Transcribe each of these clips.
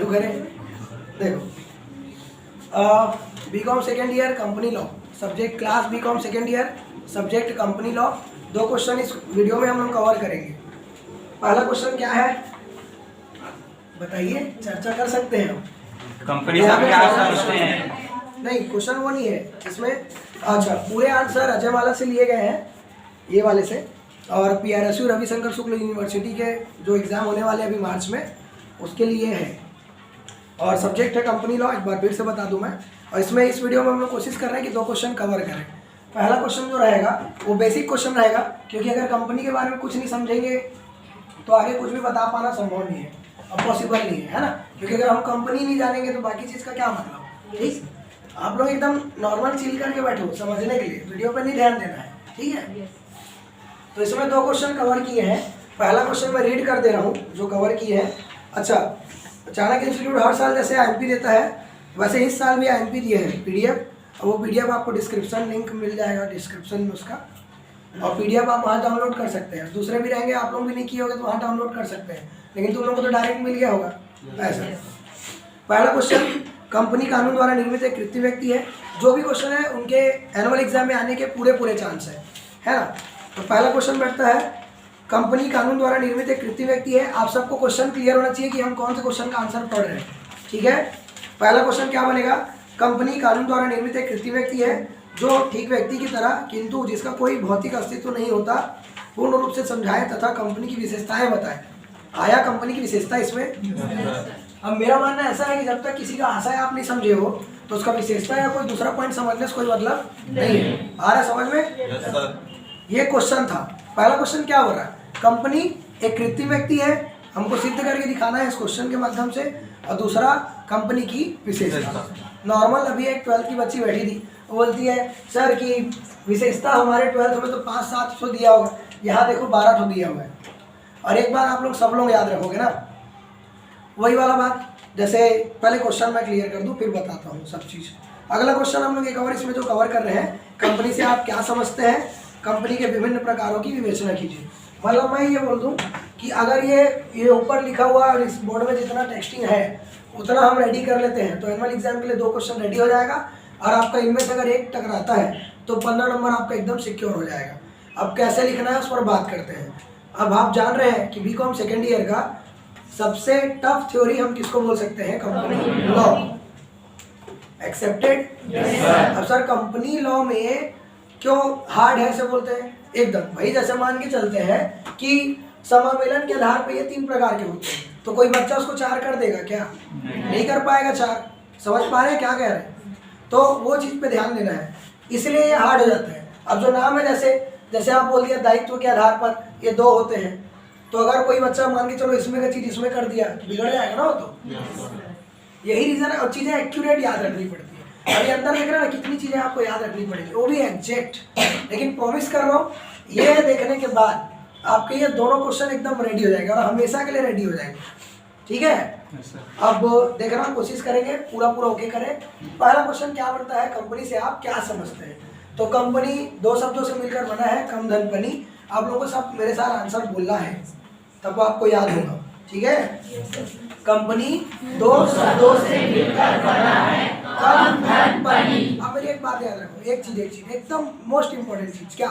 चालू करें। देखो BCom second year company law, subject class BCom second year, subject company law. 2 question इस video में हम लोग कवर करेंगे। पहला क्वेश्चन क्या है बताइए, चर्चा कर सकते हैं हम। कंपनी से क्या समझते हैं? नहीं, क्वेश्चन वो नहीं है इसमें। अच्छा, पूरे आंसर अजय वाला से लिए गए हैं, ये वाले से, और PRSU रविशंकर शुक्ल यूनिवर्सिटी के जो एग्ज़ाम होने वाले हैं अभी मार्च में, उसके लिए है। और सब्जेक्ट है कंपनी लॉ, एक बार फिर से बता दूं मैं। और इसमें इस वीडियो में हम लोग कोशिश कर रहे हैं कि 2 क्वेश्चन कवर करें। पहला क्वेश्चन जो रहेगा वो बेसिक क्वेश्चन रहेगा, क्योंकि अगर कंपनी के बारे में कुछ नहीं समझेंगे तो आगे कुछ भी बता पाना संभव नहीं है और पॉसिबल नहीं है ना। क्योंकि अगर हम कंपनी नहीं जानेंगे तो बाकी चीज़ का क्या मतलब। ठीक, आप लोग एकदम नॉर्मल चिल करके बैठो समझने के लिए, वीडियो पर नहीं ध्यान देना है, ठीक है। तो इसमें 2 क्वेश्चन कवर किए हैं। पहला क्वेश्चन मैं रीड कर दे रहा हूँ जो कवर किए हैं। अच्छा, चाणक्य इंस्टीट्यूट हर साल जैसे IMP देता है, वैसे इस साल भी IMP दिए हैं PDF, और वो PDF आपको डिस्क्रिप्शन लिंक मिल जाएगा डिस्क्रिप्शन में उसका, और PDF आप वहाँ डाउनलोड कर सकते हैं। दूसरे भी रहेंगे, आप लोग भी नहीं किए होंगे तो वहाँ डाउनलोड कर सकते हैं, लेकिन तुम लोगों को तो डायरेक्ट मिल गया होगा ऐसा। पहला क्वेश्चन, कंपनी कानून द्वारा निर्मित एक कृत्रिम व्यक्ति है। जो भी क्वेश्चन है उनके एनुअल एग्जाम में आने के पूरे चांस है ना। तो पहला क्वेश्चन बैठता है, कंपनी कानून द्वारा निर्मित एक कृत्रिम व्यक्ति है। आप सबको क्वेश्चन क्लियर होना चाहिए कि हम कौन से क्वेश्चन का आंसर पढ़ रहे हैं, ठीक है। पहला क्वेश्चन क्या बनेगा, कंपनी कानून द्वारा निर्मित एक कृत्रिम व्यक्ति है जो ठीक व्यक्ति की तरह किंतु जिसका कोई भौतिक अस्तित्व नहीं होता, पूर्ण रूप से समझाए तथा कंपनी की विशेषताएं बताए। आया कंपनी की विशेषता इसमें? अब मेरा मानना ऐसा है कि जब तक किसी का आशय आप नहीं समझे हो तो उसका विशेषता या कोई दूसरा पॉइंट समझने से कोई मतलब नहीं है। आ रहा समझ में? ये क्वेश्चन था। पहला क्वेश्चन क्या हो रहा है, कंपनी एक कृत्रिम व्यक्ति है, हमको सिद्ध करके दिखाना है इस क्वेश्चन के माध्यम से। और दूसरा, कंपनी की विशेषता। नॉर्मल अभी एक 12th की बच्ची बैठी थी, वो बोलती है सर की विशेषता हमारे 12th में तो 5-7 दिया होगा, यहाँ देखो 12 दिया हुआ है। और एक बार आप लोग सब लोग याद रखोगे ना, वही वाला बात। जैसे पहले क्वेश्चन मैं क्लियर कर दूं फिर बताता हूँ सब चीज़। अगला क्वेश्चन हम लोग एक और इसमें जो कवर कर रहे हैं, कंपनी से आप क्या समझते हैं, कंपनी के विभिन्न प्रकारों की विवेचना कीजिए। मतलब मैं ये बोल दूं कि अगर ये ऊपर लिखा हुआ और इस बोर्ड में जितना टेक्सटिंग है उतना हम रेडी कर लेते हैं तो एनुअल एग्जाम के लिए 2 क्वेश्चन रेडी हो जाएगा। और आपका इनमें से अगर एक टकराता है तो 15 नंबर आपका एकदम सिक्योर हो जाएगा। अब कैसे लिखना है उस पर बात करते हैं। अब आप जान रहे हैं कि बीकॉम सेकेंड ईयर का सबसे टफ थ्योरी हम किसको बोल सकते हैं, कंपनी लॉ। एक्सेप्टेड? अब सर कंपनी लॉ में क्यों हार्ड है से बोलते हैं? एकदम भाई, जैसे मान के चलते हैं कि समामेलन के आधार पे ये 3 प्रकार के होते हैं, तो कोई बच्चा उसको 4 कर देगा क्या? नहीं कर पाएगा 4। समझ पा रहे हैं क्या कह रहे हैं? तो वो चीज़ पे ध्यान देना है, इसलिए ये हार्ड हो जाता है। अब जो नाम है, जैसे आप बोल दिया दायित्व के आधार पर ये 2 होते हैं, तो अगर कोई बच्चा मान के चलो इसमें का चीज़ इसमें कर दिया तो बिगड़ जाएगा ना। वो तो यही रीज़न है। और चीज़ें एक्यूरेट याद रखनी पड़ती है। अभी अंदर देख रहे हैं ना कितनी चीज़ें आपको याद रखनी पड़ेगी, वो भी एग्जैक्ट। लेकिन प्रॉमिस कर रहा हूँ ये देखने के बाद आपके ये दोनों क्वेश्चन एकदम रेडी हो जाएंगे और हमेशा के लिए रेडी हो जाएंगे, ठीक है। अब देखना कोशिश करेंगे पूरा ओके करें। पहला क्वेश्चन क्या बनता है, कंपनी से आप क्या समझते हैं। तो कंपनी 2 शब्दों से मिलकर बना है, कम धन पनी। आप लोगों को सब मेरे साथ आंसर बोलना है तब आपको याद होगा, ठीक है। कंपनी 2 शब्दों से मिलकर बना है, कम धन पनी। अब मेरी एक बात याद रखो, एक चीज एकदम मोस्ट इंपॉर्टेंट चीज क्या,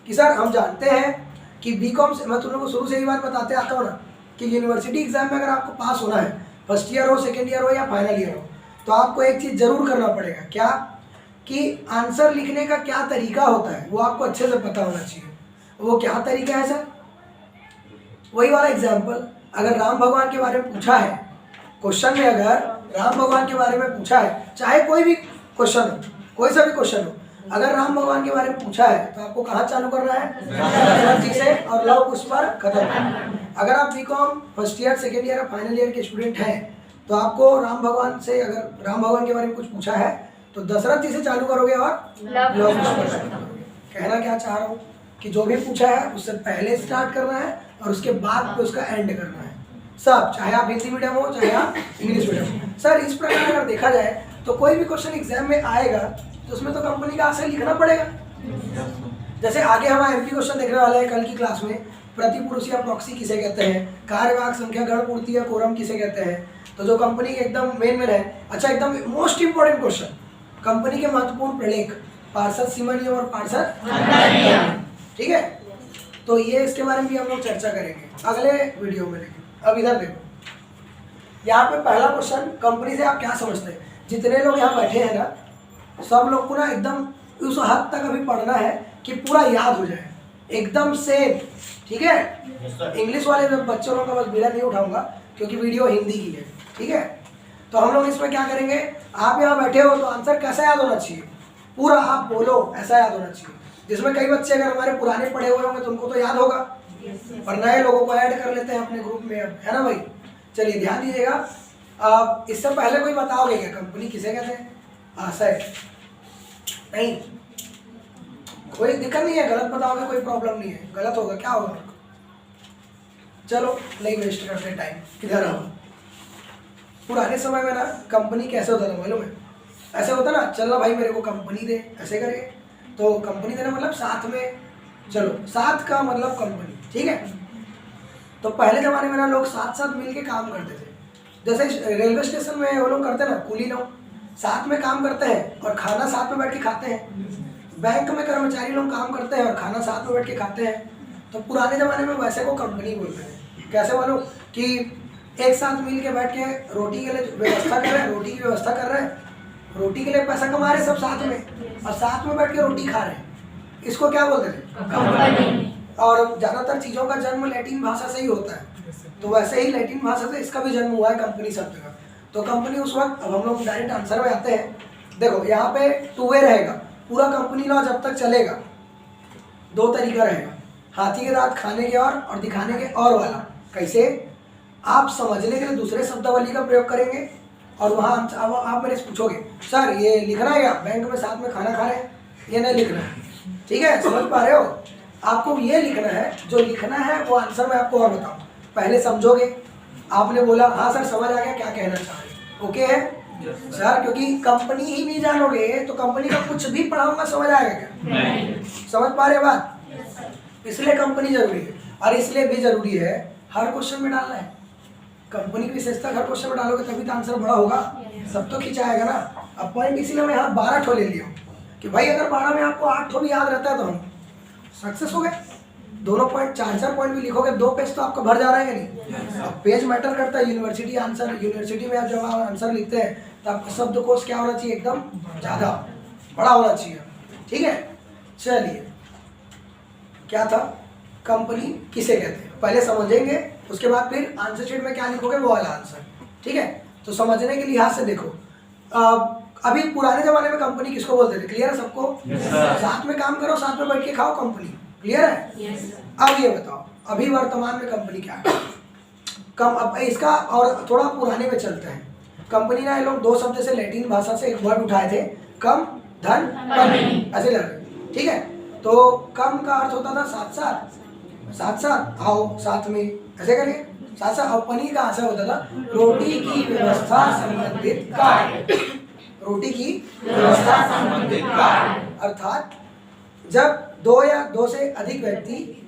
कि सर हम जानते हैं कि बीकॉम से, मैं तुम लोगों को शुरू से ही बात बताते आता हूँ ना कि यूनिवर्सिटी एग्जाम में अगर आपको पास होना है, फर्स्ट ईयर हो, सेकेंड ईयर हो या फाइनल ईयर हो, तो आपको एक चीज़ जरूर करना पड़ेगा। क्या? कि आंसर लिखने का क्या तरीका होता है वो आपको अच्छे से पता होना चाहिए। वो क्या तरीका है सर? वही वाला एग्जाम्पल, अगर राम भगवान के बारे में पूछा है क्वेश्चन में, अगर राम भगवान के बारे में पूछा है, चाहे कोई भी क्वेश्चन हो, कोई सा भी क्वेश्चन हो, अगर राम भगवान के बारे में पूछा है तो आपको कहाँ चालू करना है? जी से, और लव कुश पर खत्म। अगर आप BCom first year, second year, final year के स्टूडेंट हैं तो आपको राम भगवान से, अगर राम भगवान के बारे में कुछ पूछा है तो दशरथ जी से चालू करोगे और लव कुश पर खत्म करोगे। कहना क्या चाह रहा हूँ कि जो भी पूछा है उससे पहले स्टार्ट करना है और उसके बाद पे उसका एंड करना है। सब, चाहे आप हिंदी मीडियम हो चाहे आप इंग्लिश मीडियम हो। सर इस प्रकार अगर देखा जाए तो कोई भी क्वेश्चन एग्जाम में आएगा तो उसमें तो कंपनी का आशय लिखना पड़ेगा। जैसे आगे हम MP क्वेश्चन देखने वाले हैं कल की क्लास में, प्रतिपुरुष या प्रॉक्सी किसे कहते हैं, कार्यवाहक संख्या, गणपूर्ति या कोरम किसे कहते हैं। तो जो कंपनी के एकदम मेन है, अच्छा एकदम मोस्ट इंपॉर्टेंट क्वेश्चन, कंपनी के महत्वपूर्ण प्रलेख, पार्षद सीमा नियम और पार्षद, ठीक है। तो ये इसके बारे में भी हम लोग चर्चा करेंगे अगले वीडियो में। लेकिन अब इधर देखो, यहाँ पे पहला क्वेश्चन, कंपनी से आप क्या समझते हैं। जितने लोग यहाँ बैठे हैं ना, सब लोग को ना एकदम उस हद तक अभी पढ़ना है कि पूरा याद हो जाए एकदम से, ठीक है। इंग्लिश वाले बच्चों का बस बीड़ा नहीं उठाऊंगा क्योंकि वीडियो हिंदी की है, ठीक है। तो हम लोग इसमें क्या करेंगे, आप यहाँ बैठे हो तो आंसर कैसा याद होना चाहिए, पूरा आप बोलो ऐसा याद होना चाहिए। जिसमें कई बच्चे अगर हमारे पुराने पढ़े हुए होंगे तो उनको तो याद होगा, पर नए लोगों को ऐड कर लेते हैं अपने ग्रुप में अब, है ना भाई। चलिए ध्यान दीजिएगा। इससे पहले कोई बताओगे क्या कंपनी किसे कहते हैं। आशय नहीं, कोई दिक्कत नहीं है, गलत बताओगे कोई प्रॉब्लम नहीं है, गलत होगा क्या होगा। चलो नहीं वेस्ट करते टाइम, इधर आओ। पुराने समय में ना कंपनी कैसे होता था मालूम है, ऐसे होता ना, चलना भाई मेरे को कंपनी दे, ऐसे करेंगे। तो कंपनी देना मतलब साथ में, चलो साथ का मतलब कंपनी, ठीक है। तो पहले ज़माने में ना लोग साथ साथ मिल के काम करते थे। जैसे रेलवे स्टेशन में वो लोग करते हैं ना, कुली लोग साथ में काम करते हैं और खाना साथ में बैठ के खाते हैं। बैंक में कर्मचारी लोग काम करते हैं और खाना साथ में बैठ के खाते हैं। तो पुराने ज़माने में वैसे को कंपनी बोलते हैं। कैसे मालूम कि एक साथ मिल के बैठ के रोटी के लिए व्यवस्था कर रहे हैं, रोटी की व्यवस्था कर रहे हैं, रोटी के लिए पैसा कमा रहे सब साथ में, और साथ में बैठ के रोटी खा रहे हैं। इसको क्या बोलते थे, कंपनी। और ज़्यादातर चीज़ों का जन्म लैटिन भाषा से ही होता है, तो वैसे ही लैटिन भाषा से इसका भी जन्म हुआ है कंपनी शब्द का। तो कंपनी उस वक्त, अब हम लोग डायरेक्ट आंसर में आते हैं। देखो यहाँ पे टू वे रहेगा, पूरा कंपनी लॉ जब तक चलेगा दो तरीका रहेगा, हाथी के दांत खाने के और दिखाने के और वाला। कैसे, आप समझने के लिए दूसरे शब्दावली का प्रयोग करेंगे और वहाँ आप मेरे से पूछोगे सर ये लिखना है क्या, बैंक में साथ में खाना खा रहे हैं, ये नहीं लिखना है, ठीक है, समझ पा रहे हो। आपको ये लिखना है, जो लिखना है वो आंसर मैं आपको और बताऊँ। पहले समझोगे, आपने बोला हाँ सर समझ आ गया क्या कहना चाह रहे, ओके है सर, क्योंकि कंपनी ही नहीं जानोगे तो कंपनी का कुछ भी पढ़ाऊंगा समझ आएगा क्या, नहीं। समझ पा रहे बात, इसलिए कंपनी जरूरी है। और इसलिए भी जरूरी है हर क्वेश्चन में डालना है। कंपनी की विशेषता हर क्वेश्चन में डालोगे तभी तो आंसर बड़ा होगा, सब तो खिंचाएगा ना। अब पॉइंट इसीलिए मैं यहाँ 12 ठो ले लिया हूँ कि भाई अगर 12 में आपको 8 ठो भी याद रहता है तो हम सक्सेस हो गए। दोनों पॉइंट 4-4 पॉइंट भी लिखोगे, 2 पेज तो आपका भर जा रहा है नहीं। अब पेज मैटर करता है। यूनिवर्सिटी आंसर, यूनिवर्सिटी में आप जब आंसर लिखते हैं तो आपका शब्दकोश क्या होना चाहिए, एकदम ज़्यादा बड़ा होना चाहिए, ठीक है। चलिए क्या था, कंपनी किसे कहते हैं पहले समझेंगे, उसके बाद फिर आंसर शीट में क्या लिखोगे वो वाला आंसर, ठीक है। तो समझने के लिहाज से देखो, अभी पुराने जमाने में कंपनी किसको बोलते थे, क्लियर है सबको। साथ में काम करो, साथ में बैठ के खाओ, कंपनी, क्लियर है। अब ये बताओ अभी वर्तमान में कंपनी क्या है। अब इसका और थोड़ा पुराने में चलते हैं। कंपनी ना ये लोग 2 शब्द से लैटिन भाषा से एक वर्ड उठाए थे, कम धन पनी, ऐसे लग रहे, ठीक है। तो कम का अर्थ होता था साथ साथ, साथ साथ आओ साथ में, ऐसे करिए साथ साथ। और पनी का आशय होता था रोटी की व्यवस्था संबंधित कार्य, रोटी की व्यवस्था संबंधित कार्य। अर्थात जब 2 या 2 से अधिक व्यक्ति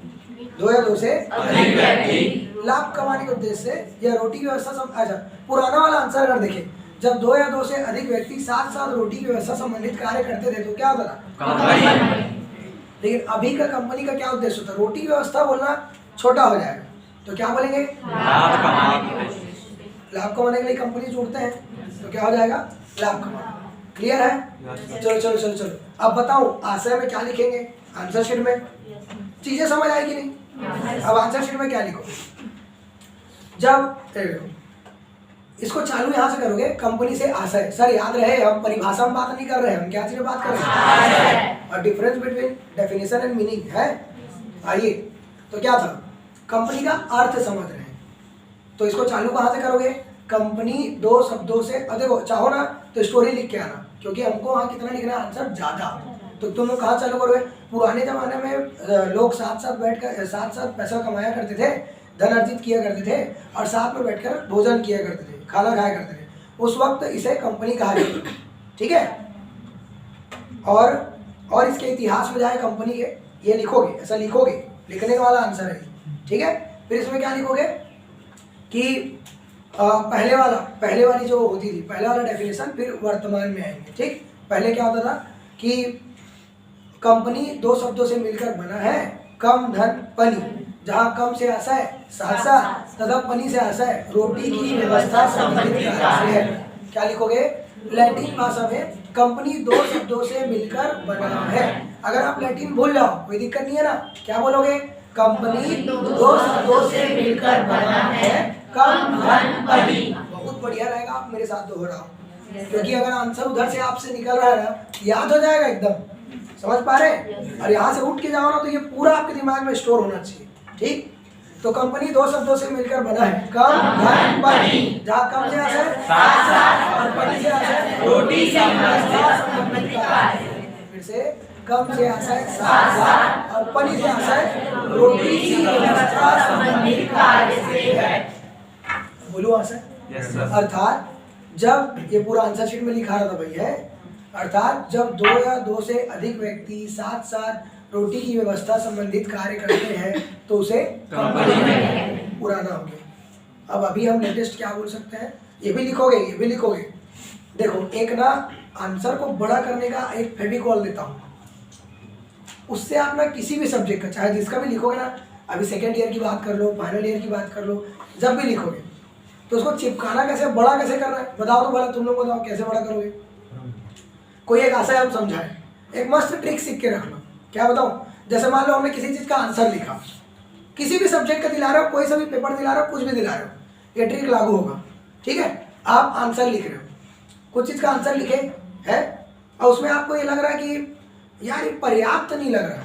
लाभ कमाने के उद्देश्य से या रोटी की व्यवस्था अच्छा पुराना वाला आंसर अगर देखें, जब 2 या 2 से अधिक व्यक्ति साथ साथ रोटी की व्यवस्था संबंधित कार्य करते थे तो क्या होता था, लेकिन अभी का कंपनी का क्या उद्देश्य होता है, रोटी की व्यवस्था बोलना छोटा हो जाएगा तो क्या बोलेंगे, लाभ कमाने के लिए कंपनी जोड़ते हैं तो क्या हो जाएगा, लाभ कमाना। क्लियर है। चलो चलो चलो चलो अब बताओ आशय में क्या लिखेंगे, आंसर शीट में चीजें समझ आएगी नहीं। अब आंसर शीट में क्या लिखो, जब इसको चालू यहाँ से करोगे, कंपनी से आशय। सर याद रहे हम परिभाषा में बात नहीं कर रहे हैं, हम क्या चीज में बात कर रहे हैं, और difference between definition and meaning है। आइए तो क्या था, कंपनी का अर्थ समझ रहे हैं, तो इसको चालू कहाँ से करोगे, कंपनी 2 शब्दों से। देखो चाहो ना तो स्टोरी लिख के आना, क्योंकि हमको वहाँ कितना लिखना है आंसर ज्यादा। तो तुम लोग कहाँ चालू करोगे, पुराने जमाने में लोग साथ साथ बैठकर साथ साथ पैसा कमाया करते थे, धन अर्जित किया करते थे और साथ में बैठकर भोजन किया करते थे, खाना खाया करते थे। उस वक्त इसे कंपनी कहा जाता था, ठीक है। और इसके इतिहास में जाए कंपनी के, ये लिखोगे, ऐसा लिखोगे, लिखने वाला आंसर है। ठीक है। फिर इसमें क्या लिखोगे कि पहले वाली जो होती थी, पहले वाला डेफिनेशन, फिर वर्तमान में आएंगे। ठीक, पहले क्या होता था कि कंपनी दो शब्दों से मिलकर बना है, कम धन पनी, जहाँ कम से आशय साथ साथ तथा पनी से आशय रोटी की व्यवस्था संबंधित कार्य है। क्या लिखोगे, लैटिन भाषा में कंपनी दो शब्दों से मिलकर बना है। अगर आप लैटिन भूल जाओ कोई दिक्कत नहीं है ना, क्या बोलोगे, कंपनी दो शब्दों से मिलकर बना है, कम धन पनी। बहुत बढ़िया रहेगा आप मेरे साथ दोहराओ, क्योंकि अगर आंसर उधर से आपसे निकल रहा है ना, याद हो जाएगा एकदम, समझ पा रहे हैं। और यहाँ से उठ के जाओ ना तो ये पूरा आपके दिमाग में स्टोर होना चाहिए। ठीक, तो कंपनी दो शब्दों से मिलकर बना है, कम धन पनी, जहाँ कम से आशय साथ साथ और पनी से आशय रोटी की व्यवस्था संबंधित कार्य। फिर से, कम से आशय साथ साथ और पनी से आशय रोटी की व्यवस्था संबंधित कार्य से है। बोलो आशय। Yes sir. अर्थात जब, ये पूरा आंसर शीट में लिखा रहा था भैया, अर्थात जब दो या दो से अधिक व्यक्ति साथ साथ रोटी की व्यवस्था संबंधित कार्य करते हैं तो उसे कंपनी कहते हैं। पुराना हो गया। अब अभी हम लेटेस्ट क्या बोल सकते हैं, ये भी लिखोगे, ये भी लिखोगे। देखो, एक ना आंसर को बड़ा करने का एक फेविकॉल देता हूँ, उससे आप ना किसी भी सब्जेक्ट का, चाहे जिसका भी लिखोगे ना, अभी सेकेंड ईयर की बात कर लो, फाइनल ईयर की बात कर लो, जब भी लिखोगे तो उसको चिपकाना कैसे, बड़ा कैसे करना है बताओ तो भला, तुम लोग बताओ कैसे बड़ा करोगे। कोई एक आशय हम समझाए, एक मस्त ट्रिक सीख के रख लो। क्या बताओ, जैसे मान लो हमने किसी चीज़ का आंसर लिखा, किसी भी सब्जेक्ट का दिला रहे हो, कोई सा भी पेपर दिला रहे हो, कुछ भी दिला रहे हो, ये ट्रिक लागू होगा। ठीक है, आप आंसर लिख रहे हो, कुछ चीज़ का आंसर लिखे है और उसमें आपको ये लग रहा है कि यार ये पर्याप्त नहीं लग रहा,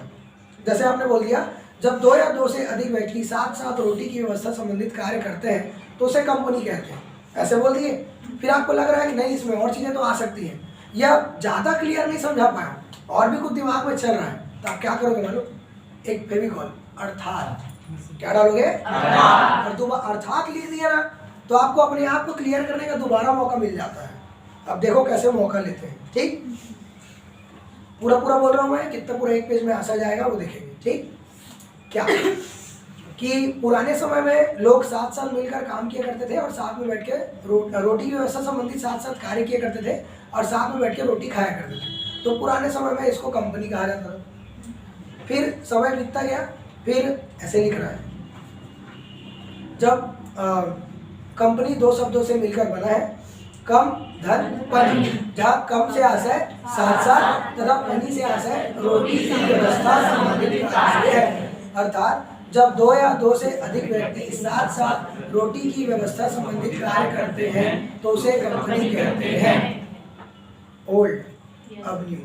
जैसे आपने बोल दिया जब दो या दो से अधिक व्यक्ति साथ साथ रोटी की व्यवस्था संबंधित कार्य करते हैं तो उसे कंपनी कहते हैं, ऐसे बोल दिए। फिर आपको लग रहा है कि नहीं, इसमें और चीज़ें तो आ सकती हैं, या ज़्यादा क्लियर नहीं समझा पाया और भी कुछ दिमाग में चल रहा है, तो आप क्या करोगे मालूम, एक फेविकॉल अर्थात, क्या डालोगे, और दोबारा अर्थात लिख दिया ना तो आपको अपने आप को क्लियर करने का दोबारा मौका मिल जाता है। अब देखो कैसे मौका लेते हैं। ठीक, पूरा पूरा बोल रहा हूँ मैं, कितना पूरा एक पेज में आशा जाएगा वो देखेंगे। ठीक, क्या कि पुराने समय में लोग साथ साथ मिलकर काम किया करते थे और साथ में बैठ के रोटी की व्यवस्था संबंधित साथ साथ कार्य किया करते थे और साथ में बैठ के रोटी खाया करते थे, तो पुराने समय में इसको कंपनी कहा जाता था। फिर समय बीतता गया, फिर ऐसे लिख रहा है, जब कंपनी दो शब्दों से मिलकर बना है, कम धन पनी, जहाँ कम से आशय साथ साथ तथा पनी से आशय रोटी की व्यवस्था संबंधित कार्य है। अर्थात जब दो या दो से अधिक व्यक्ति साथ साथ रोटी की व्यवस्था संबंधित कार्य करते हैं तो उसे कंपनी कहते हैं। ओल्ड, अब न्यू,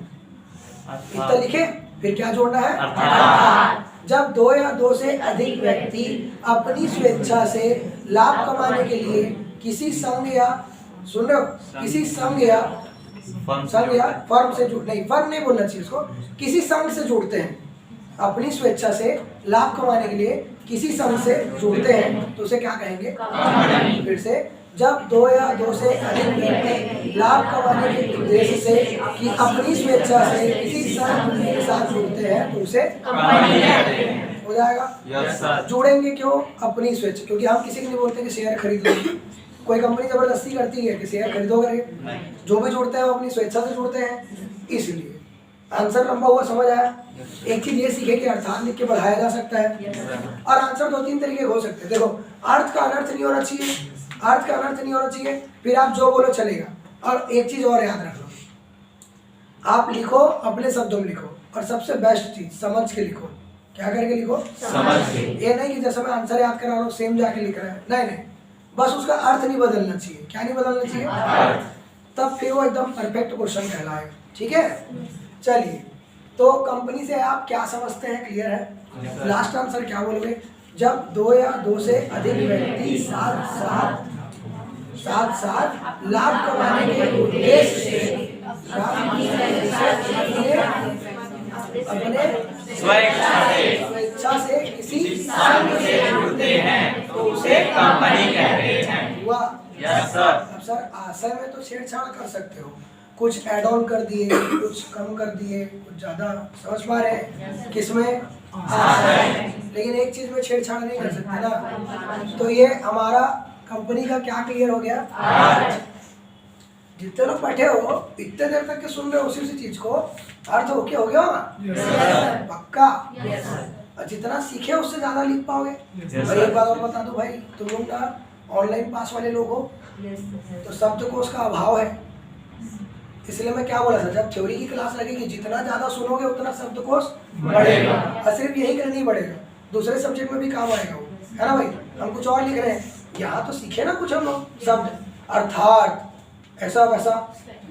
इतना लिखे। फिर क्या जोड़ना है, अर्थात जब दो या दो से अधिक व्यक्ति अपनी स्वेच्छा से लाभ कमाने के लिए किसी संघ या, सुन रहे हो, किसी संघ या फर्म से जुड़, नहीं फर्म नहीं बोलना चाहिए उसको, किसी संघ से जुड़ते हैं, अपनी स्वेच्छा से लाभ कमाने के लिए किसी संघ से जुड़ते हैं तो उसे क्या कहेंगे, फिर से, जब दो या दो से अधिक व्यक्ति लाभ कमाने के उद्देश्य से कि अपनी स्वेच्छा से किसी संघ के साथ जुड़ते हैं तो उसे हो जाएगा। यस। जुड़ेंगे क्यों, अपनी स्वेच्छा, क्योंकि हम किसी को नहीं बोलते कि शेयर खरीद लो, कोई कंपनी जबरदस्ती करती है कि शेयर खरीदो करके, जो भी जुड़ते हैं वो अपनी स्वेच्छा से जुड़ते हैं, इसलिए। आंसर लंबा हुआ, समझ आया। एक चीज ये सीखे कि अर्थात लिख के बढ़ाया जा सकता है, और आंसर दो तीन तरीके हो सकते हैं। देखो, अर्थ का अनर्थ नहीं होना चाहिए, अर्थ का अनर्थ नहीं होना चाहिए, फिर आप जो बोलो चलेगा। और एक चीज और याद रख लो, आप लिखो अपने शब्दों में लिखो, और सबसे बेस्ट चीज समझ के लिखो। क्या करके लिखो, समझ के। ये नहीं कि जैसे मैं आंसर याद करा रहा हूँ सेम जाके लिख रहा है, नहीं नहीं, बस उसका अर्थ नहीं बदलना चाहिए। क्या नहीं बदलना चाहिए, तब फिर वो एकदम परफेक्ट क्वेश्चन कहलाएगा। ठीक है, चलिए, तो कंपनी से आप क्या समझते हैं, क्लियर है। लास्ट आंसर क्या बोलोगे, जब दो या दो से अधिक व्यक्ति साथ साथ लाभ कमाने के उद्देश्य से अपने स्वेच्छा से किसी संघ से जुड़ते हैं तो उसे कंपनी कहते हैं। हुआ। Yes sir. अब सर आशय में तो छेड़छाड़ कर सकते हो, कुछ ऐड ऑन कर दिए, कुछ कम कर दिए, कुछ ज़्यादा। समझ पा रहे हैं किसमें? लेकिन एक चीज़ में छेड़छाड़ नहीं कर सकते ना। तो ये हमारा कंपनी का क्या क्लियर हो गया? जितने लोग बैठे हो इतने देर तक के सुन रहे हो उसी चीज को, अर्थ ओके हो गया होगा? पक्का? और जितना सीखे उससे ज्यादा लिख पाओगे। और एक बात और बता दो भाई, तुम लोग ना ऑनलाइन पास वाले लोग हो, तो शब्दकोश का अभाव है। इसलिए मैं क्या बोला था, जब थ्योरी की क्लास लगेगी जितना ज्यादा सुनोगे उतना शब्दकोश बढ़ेगा। और सिर्फ यही का नहीं बढ़ेगा, दूसरे सब्जेक्ट में भी काम आएगा वो, है ना भाई? हम कुछ और लिख रहे हैं, यहाँ तो सीखे ना कुछ हम लोग शब्द, अर्थात, ऐसा वैसा।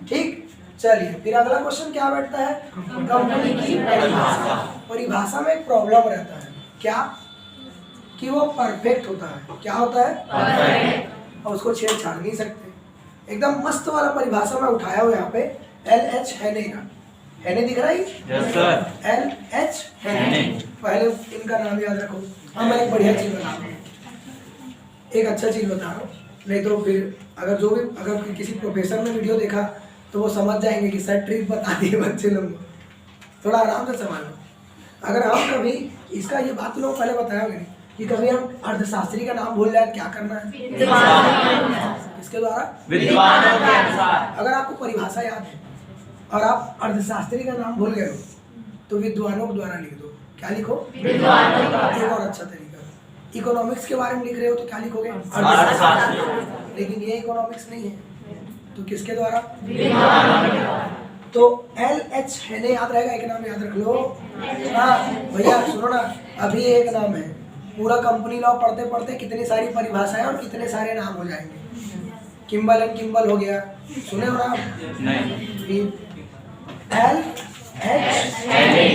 ठीक, चलिए फिर अगला क्वेश्चन क्या बैठता है? कंपनी की परिभाषा। परिभाषा में एक प्रॉब्लम रहता है, क्या? कि वो परफेक्ट होता है। क्या होता है? परफेक्ट। और उसको छेड़छाड़ नहीं सकते। एकदम मस्त वाला परिभाषा में उठाया हूँ यहाँ पे, LH हेने का। हेने दिख रहा है? Yes sir. LH हेने। पहले इनका नाम याद रखो। हाँ, मैं एक बढ़िया चीज बता रहा हूँ, एक अच्छा चीज बता रहा हूँ, नहीं तो फिर अगर किसी प्रोफेसर ने वीडियो देखा तो वो समझ जाएंगे कि सर ट्रिक बता दिए बच्चे लोग को। थोड़ा आराम से संभालो। अगर हम कभी इसका ये बात लोग पहले बताया होंगे कि कभी हम अर्थशास्त्री का नाम भूल जाए क्या करना है? किसके द्वारा? विद्वानों के अनुसार। अगर आपको परिभाषा याद है और आप अर्थशास्त्री का नाम भूल गए हो तो विद्वानों के द्वारा लिख दो। क्या लिखो? विद्वानों का। एक और अच्छा तरीका, इकोनॉमिक्स के बारे में लिख रहे हो तो क्या लिखोगे? अर्थशास्त्र। लेकिन ये इकोनॉमिक्स नहीं है, तो किसके द्वारा? तो LH हेने याद रहेगा, एक नाम याद रख लो। हाँ भैया सुनो ना, अभी एक नाम है, पूरा कंपनी लॉ पढ़ते पढ़ते कितनी सारी परिभाषाएं और कितने सारे नाम हो जाएंगे। किम्बल एंड किम्बल हो गया, सुने हो ना? नहीं। LH हेने।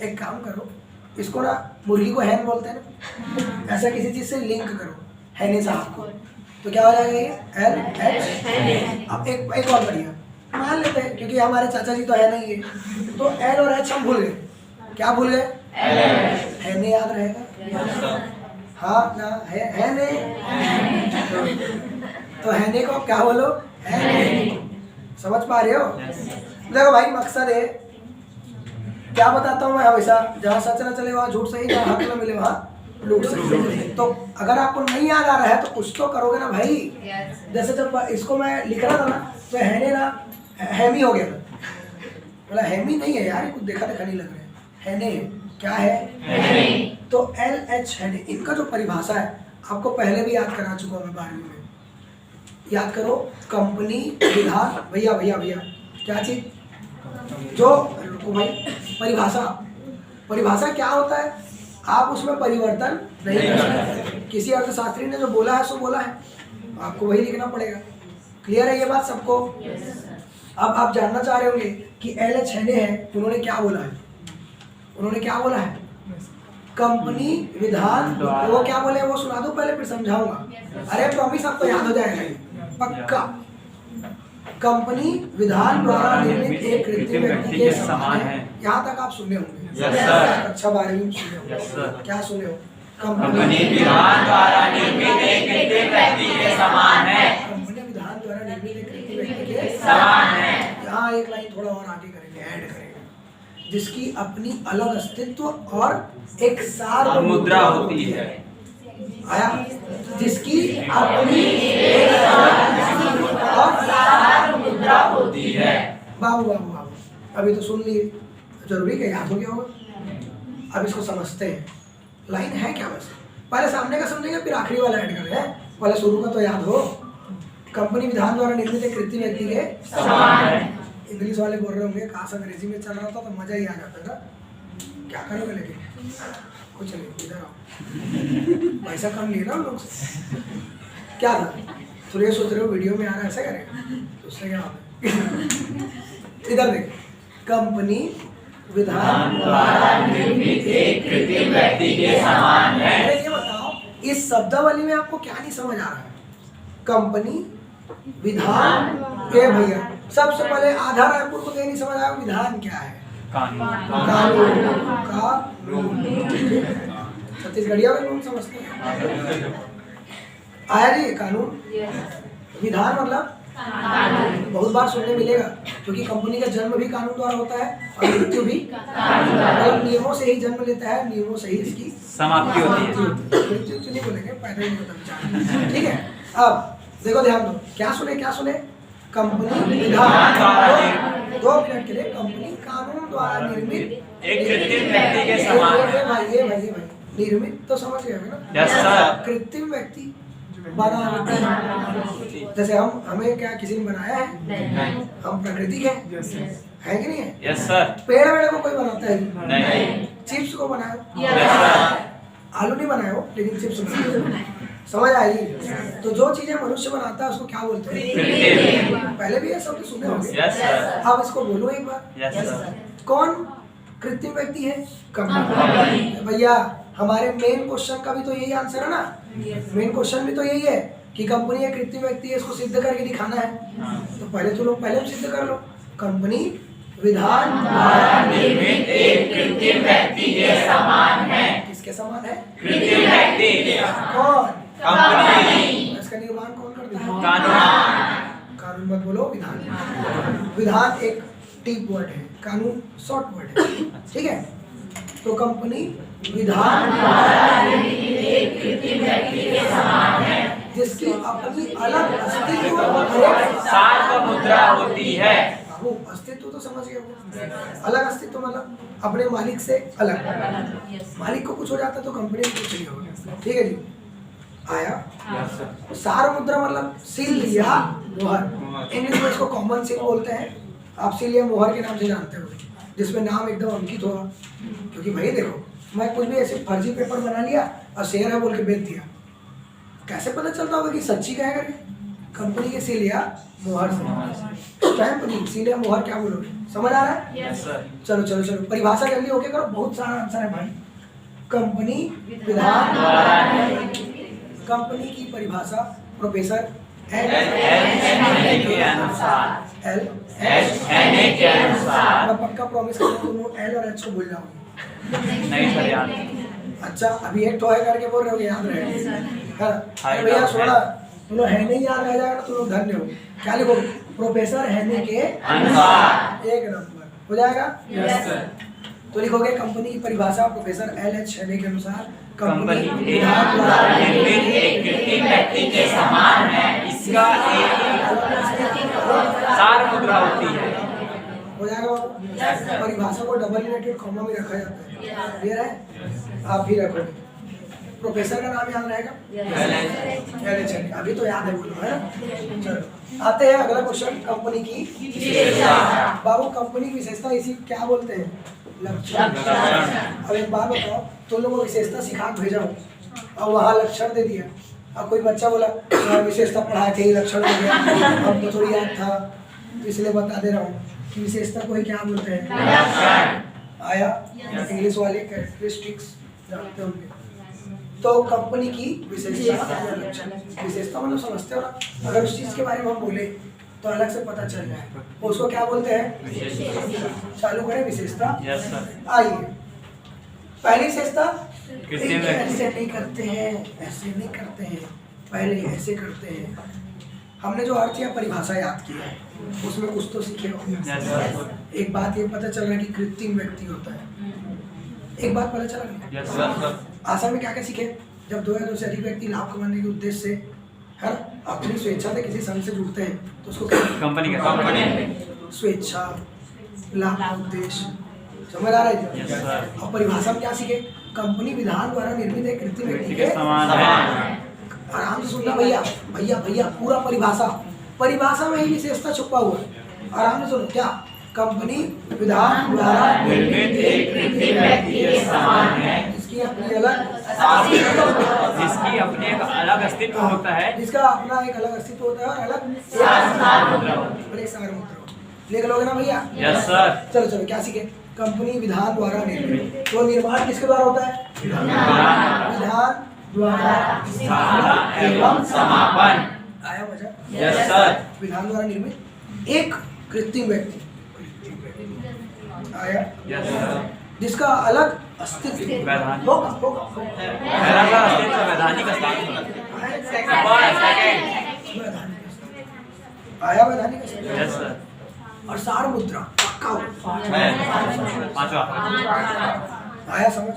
एक काम करो, इसको ना मुर्गी को हैन बोलते हैं ना, ऐसा किसी चीज से लिंक करो हैने साहब को, तो क्या हो जाएगा ये? LH। अब एक और बढ़िया मान लेते हैं, क्योंकि हमारे चाचा जी तो है नहीं है, तो L और H हम भूल गए। क्या भूल गए? हैने याद रहेगा। हाँ ना, हैने। तो हैने को क्या बोलो? हैने। समझ पा रहे हो? देखो भाई, मकसद है, क्या बताता हूँ मैं हमेशा, जहाँ सच न चले वहाँ झूठ सही, जहाँ हक न मिले वहाँ लूट सही। तो अगर आपको नहीं याद आ रहा है तो कुछ तो करोगे ना भाई। जैसे जब इसको मैं लिख रहा था ना, तो हैने ना हैमी हो गया था, बोला हैमी नहीं है यार, कुछ देखा नहीं लग रहा है, हैने। क्या है? तो LH हैने, इनका जो परिभाषा है आपको पहले भी याद करा चुका हूँ मैं 12वीं में। याद करो, कंपनी विधान, भैया भैया भैया क्या चीज, जो भाई परिभाषा क्या होता है? आप उसमें परिवर्तन नहीं कर सकते। किसी अर्थशास्त्री ने जो बोला है सो बोला है, आपको वही लिखना पड़ेगा। क्लियर है ये बात सबको? अब आप जानना चाह रहे होंगे कि LH हेने है, उन्होंने क्या बोला है? उन्होंने क्या बोला है? कंपनी विधान, वो क्या बोले वो सुना दो पहले, फिर समझाऊंगा। अरे प्रॉमिस, आपको याद हो जाएगा पक्का। कंपनी विधान द्वारा निर्मित एक कृत्रिम व्यक्ति के समान है। यहाँ तक आप सुने होंगे। अच्छा 12वीं में सुने होंगे। क्या सुने हो? कंपनी विधान द्वारा निर्मित एक कृत्रिम व्यक्ति के समान है। कंपनी विधान द्वारा निर्मित एक कृत्रिम व्यक्ति के समान है। यहाँ एक लाइन थोड़ा और आगे करेंगे, ऐड करेंगे, जिसकी अपनी अलग अस्तित्व और एक सार मुद्रा होती है। आया? जिसकी अपनी एक और सार मुद्रा होती है। बाबू बाबू बाबू, अभी तो सुन लिए, जरूरी क्या याद हो गया होगा? अब इसको समझते हैं, लाइन है क्या वैसे? पहले सामने का समझेंगे, फिर आखिरी वाला ऐड करेंगे। पहले शुरू का तो याद हो, कंपनी विधान द्वारा निर्मित एक कृत्रिम व्यक्ति के समान है। इंग्लिश वाले बोल रहे होंगे, काश अंग्रेजी में चल रहा था तो मजा ही आ जाता था। क्या करोगे लेकिन? कुछ नहीं, इधर आओ, पैसा कम लिए ना हम लोग से। क्या था? तो ये सोच रहे हो वीडियो में आ रहा है ऐसा करेगा, तो उससे क्या होता है? इधर देख, कंपनी विधान द्वारा निर्मित एक कृत्रिम व्यक्ति के समान है। ये बताओ, इस शब्दावली में आपको क्या नहीं समझ आ रहा है? कंपनी विधान, ए भैया सबसे पहले आधा रायपुर को नहीं समझ आया विधान क्या है? कानून। छत्तीसगढ़िया में लोग समझते हैं। आया जी कानून? विधान मतलब बहुत बार सुनने मिलेगा, क्योंकि कंपनी का जन्म भी कानून द्वारा होता है और मृत्यु भी मतलब नियमों से ही जन्म लेता है, नियमों से ही इसकी समाप्ति होती है। मृत्यु तो नहीं बोलेंगे, पैदा ही नहीं होता बेचारा। ठीक है, अब देखो ध्यान दो, क्या सुने कंपनी विधान द्वारा 2 मिनट के लिए कंपनी कानून द्वारा निर्मित एक कृत्रिम व्यक्ति के समान है। भाई निर्मित तो समझ गए ना? Yes sir. कृत्रिम व्यक्ति बना होता है, जैसे हमें क्या किसी ने बनाया है? हम प्रकृति के है कि नहीं है? Yes sir. पेड़ वेड़ को कोई बनाता है नहीं। चिप्स को बनाया, यस सर। आलू नहीं बनाया हो, लेकिन चिप्स बनाया। समझ आएगी? तो जो चीजें मनुष्य बनाता है उसको क्या बोलते हैं? पहले भी ये शब्द सुने होंगे। Yes sir. अब इसको बोलो एक बार। Yes sir. कौन कृत्रिम व्यक्ति है? कंपनी। भैया हमारे मेन क्वेश्चन का भी तो यही आंसर है ना? मेन क्वेश्चन भी तो यही है कि कंपनी एक कृत्रिम व्यक्ति है, इसको सिद्ध करके दिखाना है। तो पहले सिद्ध कर लो। कंपनी विधान द्वारा निर्मित एक कृत्रिम व्यक्ति के समान है। किसके समान है? कृत्रिम व्यक्ति। कौन? कंपनी। इसका निर्माण कौन करता है? कानून। कानून मत बोलो, विधान। विधान एक डीप वर्ड है, कानून शॉर्ट वर्ड है। ठीक है, तो कंपनी विधान एक कृत्रिम व्यक्ति के समान है, जिसकी अपनी अलग अस्तित्व है। सार्वमुद्रा होती है। वो अस्तित्व तो समझ गए वो। अलग अस्तित्व मतलब अपने मालिक से अलग। मालिक को कुछ हो जाता तो कंपनी में कुछ नहीं होगा। ठीक है जी, आया। सार मुद्रा मतलब सील या मोहर। इंग्लिश में इसको कॉमन सील बोलते हैं, आप सील या मोहर के नाम से जानते हो, जिसमें नाम एकदम अंकित होगा। क्योंकि भाई देखो, मैं कुछ भी ऐसे फर्जी पेपर बना लिया और शेयर है बोल के बेच दिया, कैसे पता चलता होगा कि सच्ची क्या है? कंपनी के सील या मोहर से। स्टैंप नहीं, सील या मोहर क्या बोलोगे? समझ आ रहा है? Yes sir. चलो परिभाषा जल्दी ओके करो, बहुत सारा आंसर है भाई। कंपनी विधान कंपनी की परिभाषा प्रोफेसर के अनुसार मैं पक्का प्रॉमिस कर रहा हूँ तुम एल और एच को भूल जाओगे। नहीं सर याद। अच्छा अभी एक टॉय करके बोल रहे हो याद रहेगा। हाय भैया डॉक्टर। छोड़ा, तुम लोग है नहीं याद रह जाएगा तो तुम लोग धन्य हो। क्या लिखो? प्रोफेसर हैने के अनुसार। एक नंबर हो जाएगा। Yes sir. तो लिखोगे कंपनी की परिभाषा प्रोफेसर एल एच हैने के अनुसार कंपनी विधान द्वारा निर्मित एक कृत्रिम व्यक्ति के समान है, इसका एक सार्वमुद्रा होती है। हो जाएगा बाबू। परिभाषा को डबल इनवर्टेड कॉमा में रखा जाता है, क्लियर है? आप भी रखोगे। प्रोफेसर का नाम याद रहेगा? अभी तो याद है बोलो, है ना? चलो आते हैं अगला क्वेश्चन, कंपनी की विशेषता। बाबू कंपनी की विशेषता इसी क्या बोलते हैं? लक्षण। अब एक बात बताओ, तुम लोगों को विशेषता सिखा भेजा हूँ और वहाँ लक्षण दे दिया, अब कोई बच्चा बोला विशेषता पढ़ाए थे लक्षण दे दिया, अब तो थोड़ी याद था इसलिए बता दे रहा हूँ कि विशेषता को ही क्या बोलते हैं? आया? इंग्लिश वाले कैरेक्टरिस्टिक्स जानते होंगे। तो कंपनी की विशेषता या लक्षण, विशेषता मतलब समझते हो ना? अगर उस चीज के बारे में हम बोले तो अलग से पता चल जाए, उसको क्या बोलते हैं? चालू करें विशेषता। Yes sir. आइए, पहली विशेषता कृत्रिम व्यक्ति। ऐसे नहीं करते हैं, ऐसे नहीं करते हैं, पहले ऐसे करते हैं। हमने जो अर्थ या परिभाषा याद किया है उसमें कुछ तो सीखे होंगे। Yes sir. एक बात ये पता चल रहा है कि कृत्रिम व्यक्ति होता है, एक बात पता चला नहीं? Yes sir. आशा में क्या क्या सीखे? जब 2 या 2 से अधिक व्यक्ति लाभ कमाने के उद्देश्य से है अपनी स्वेच्छा से किसी संघ से जुड़ते हैं तो उसको कंपनी का स्वेच्छा लाभ का उद्देश्य, समझ आ रहा है? Yes sir. और परिभाषा में क्या सीखे? कंपनी विधान द्वारा निर्मित एक कृत्रिम व्यक्ति के समान है। आराम से सुनना भैया भैया भैया, पूरा परिभाषा में ही विशेषता छुपा हुआ है। आराम से सुनो, क्या? कंपनी विधान द्वारा निर्मित एक कृत्रिम व्यक्ति के समान है, इसकी अपनी अलग जिसकी अपने एक अलग अस्तित्व होता है, जिसका अपना एक अलग अस्तित्व होता है और अलग सार्वमुद्रा होती है। और एक सार्वमुद्रा। लिख लोगे ना भैया? Yes sir. चलो क्या सीखे? कंपनी विधान द्वारा निर्मित, तो निर्माण किसके द्वारा होता है? विधान द्वारा स्थापना एवं समापन। आया मजा? Yes sir. विधान द्वारा निर्मित एक कृत्रिम व्यक्ति आया, यस सर। जिसका अलग अस्तित्व वैधानिक। होगा। पहला का अस्तित्व वैधानिक अस्तित्व। वैधानिक सेकंड। अस्तित्व। आया वैधानिक का समझ? Yes sir. और सार मुद्रा पक्का हो? पांचवा। आया समझ?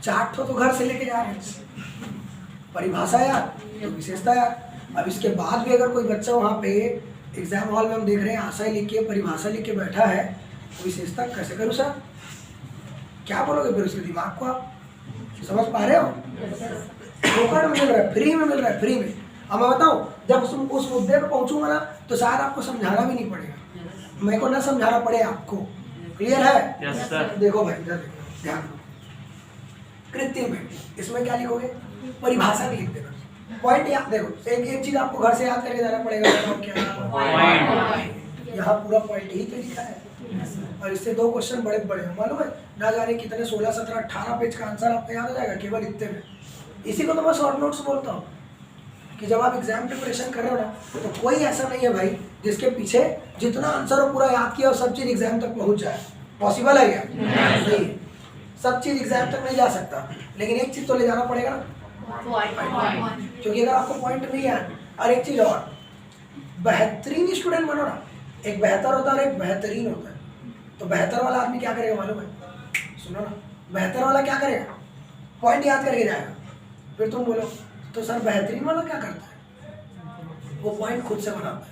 चार तो घर से लेके जा रहे हैं, परिभाषा यार तो विशेषता यार। अब इसके बाद भी अगर कोई बच्चा वहाँ पे एग्जाम हॉल में हम देख रहे हैं आशय लिख के परिभाषा लिख के बैठा है, तो विशेषता कैसे करूँ सर? क्या बोलोगे फिर उसके दिमाग को? आप समझ पा रहे हो? टोकन मिल रहा है, फ्री में मिल रहा है, फ्री में। अब मैं बताऊँ, जब उस मुद्दे पे पहुँचूंगा ना तो शायद आपको समझाना भी नहीं पड़ेगा, मेरे को ना समझाना पड़े आपको। क्लियर है? Yes sir. देखो भाई इधर देखो, ध्यान दो। कृत्रिम व्यक्ति, इसमें क्या लिखोगे? परिभाषा भी लिख देना। पॉइंट याद देखो, एक चीज आपको घर से याद करके जाना पड़ेगा। क्या? यहाँ पूरा पॉइंट ही पे लिखा है और इससे 2 क्वेश्चन बड़े बड़े हैं, मालूम है? ना जाने कितने 16, 17, 18 पेज का आंसर आपको याद हो जाएगा केवल इतने में। इसी को तो मैं शॉर्ट नोट्स बोलता हूँ कि जब आप एग्जाम प्रिपरेशन कर रहे हो ना तो कोई ऐसा नहीं है भाई जिसके पीछे जितना आंसर हो पूरा याद किया और सब चीज़ एग्जाम तक पहुँच जाए। पॉसिबल है क्या? नहीं, सब चीज़ एग्जाम तक नहीं जा सकता, लेकिन एक चीज़ तो ले जाना पड़ेगा ना, क्योंकि अगर आपको पॉइंट नहीं है। और एक चीज़ और, बेहतरीन स्टूडेंट बनो ना, एक बेहतर होता है और एक बेहतरीन होता है। तो बेहतर वाला आदमी क्या करेगा मालूम है? सुनो ना, बेहतर वाला क्या करेगा? पॉइंट याद करके जाएगा। फिर तुम बोलो तो सर बेहतरीन वाला क्या करता है? वो पॉइंट खुद से बनाता है।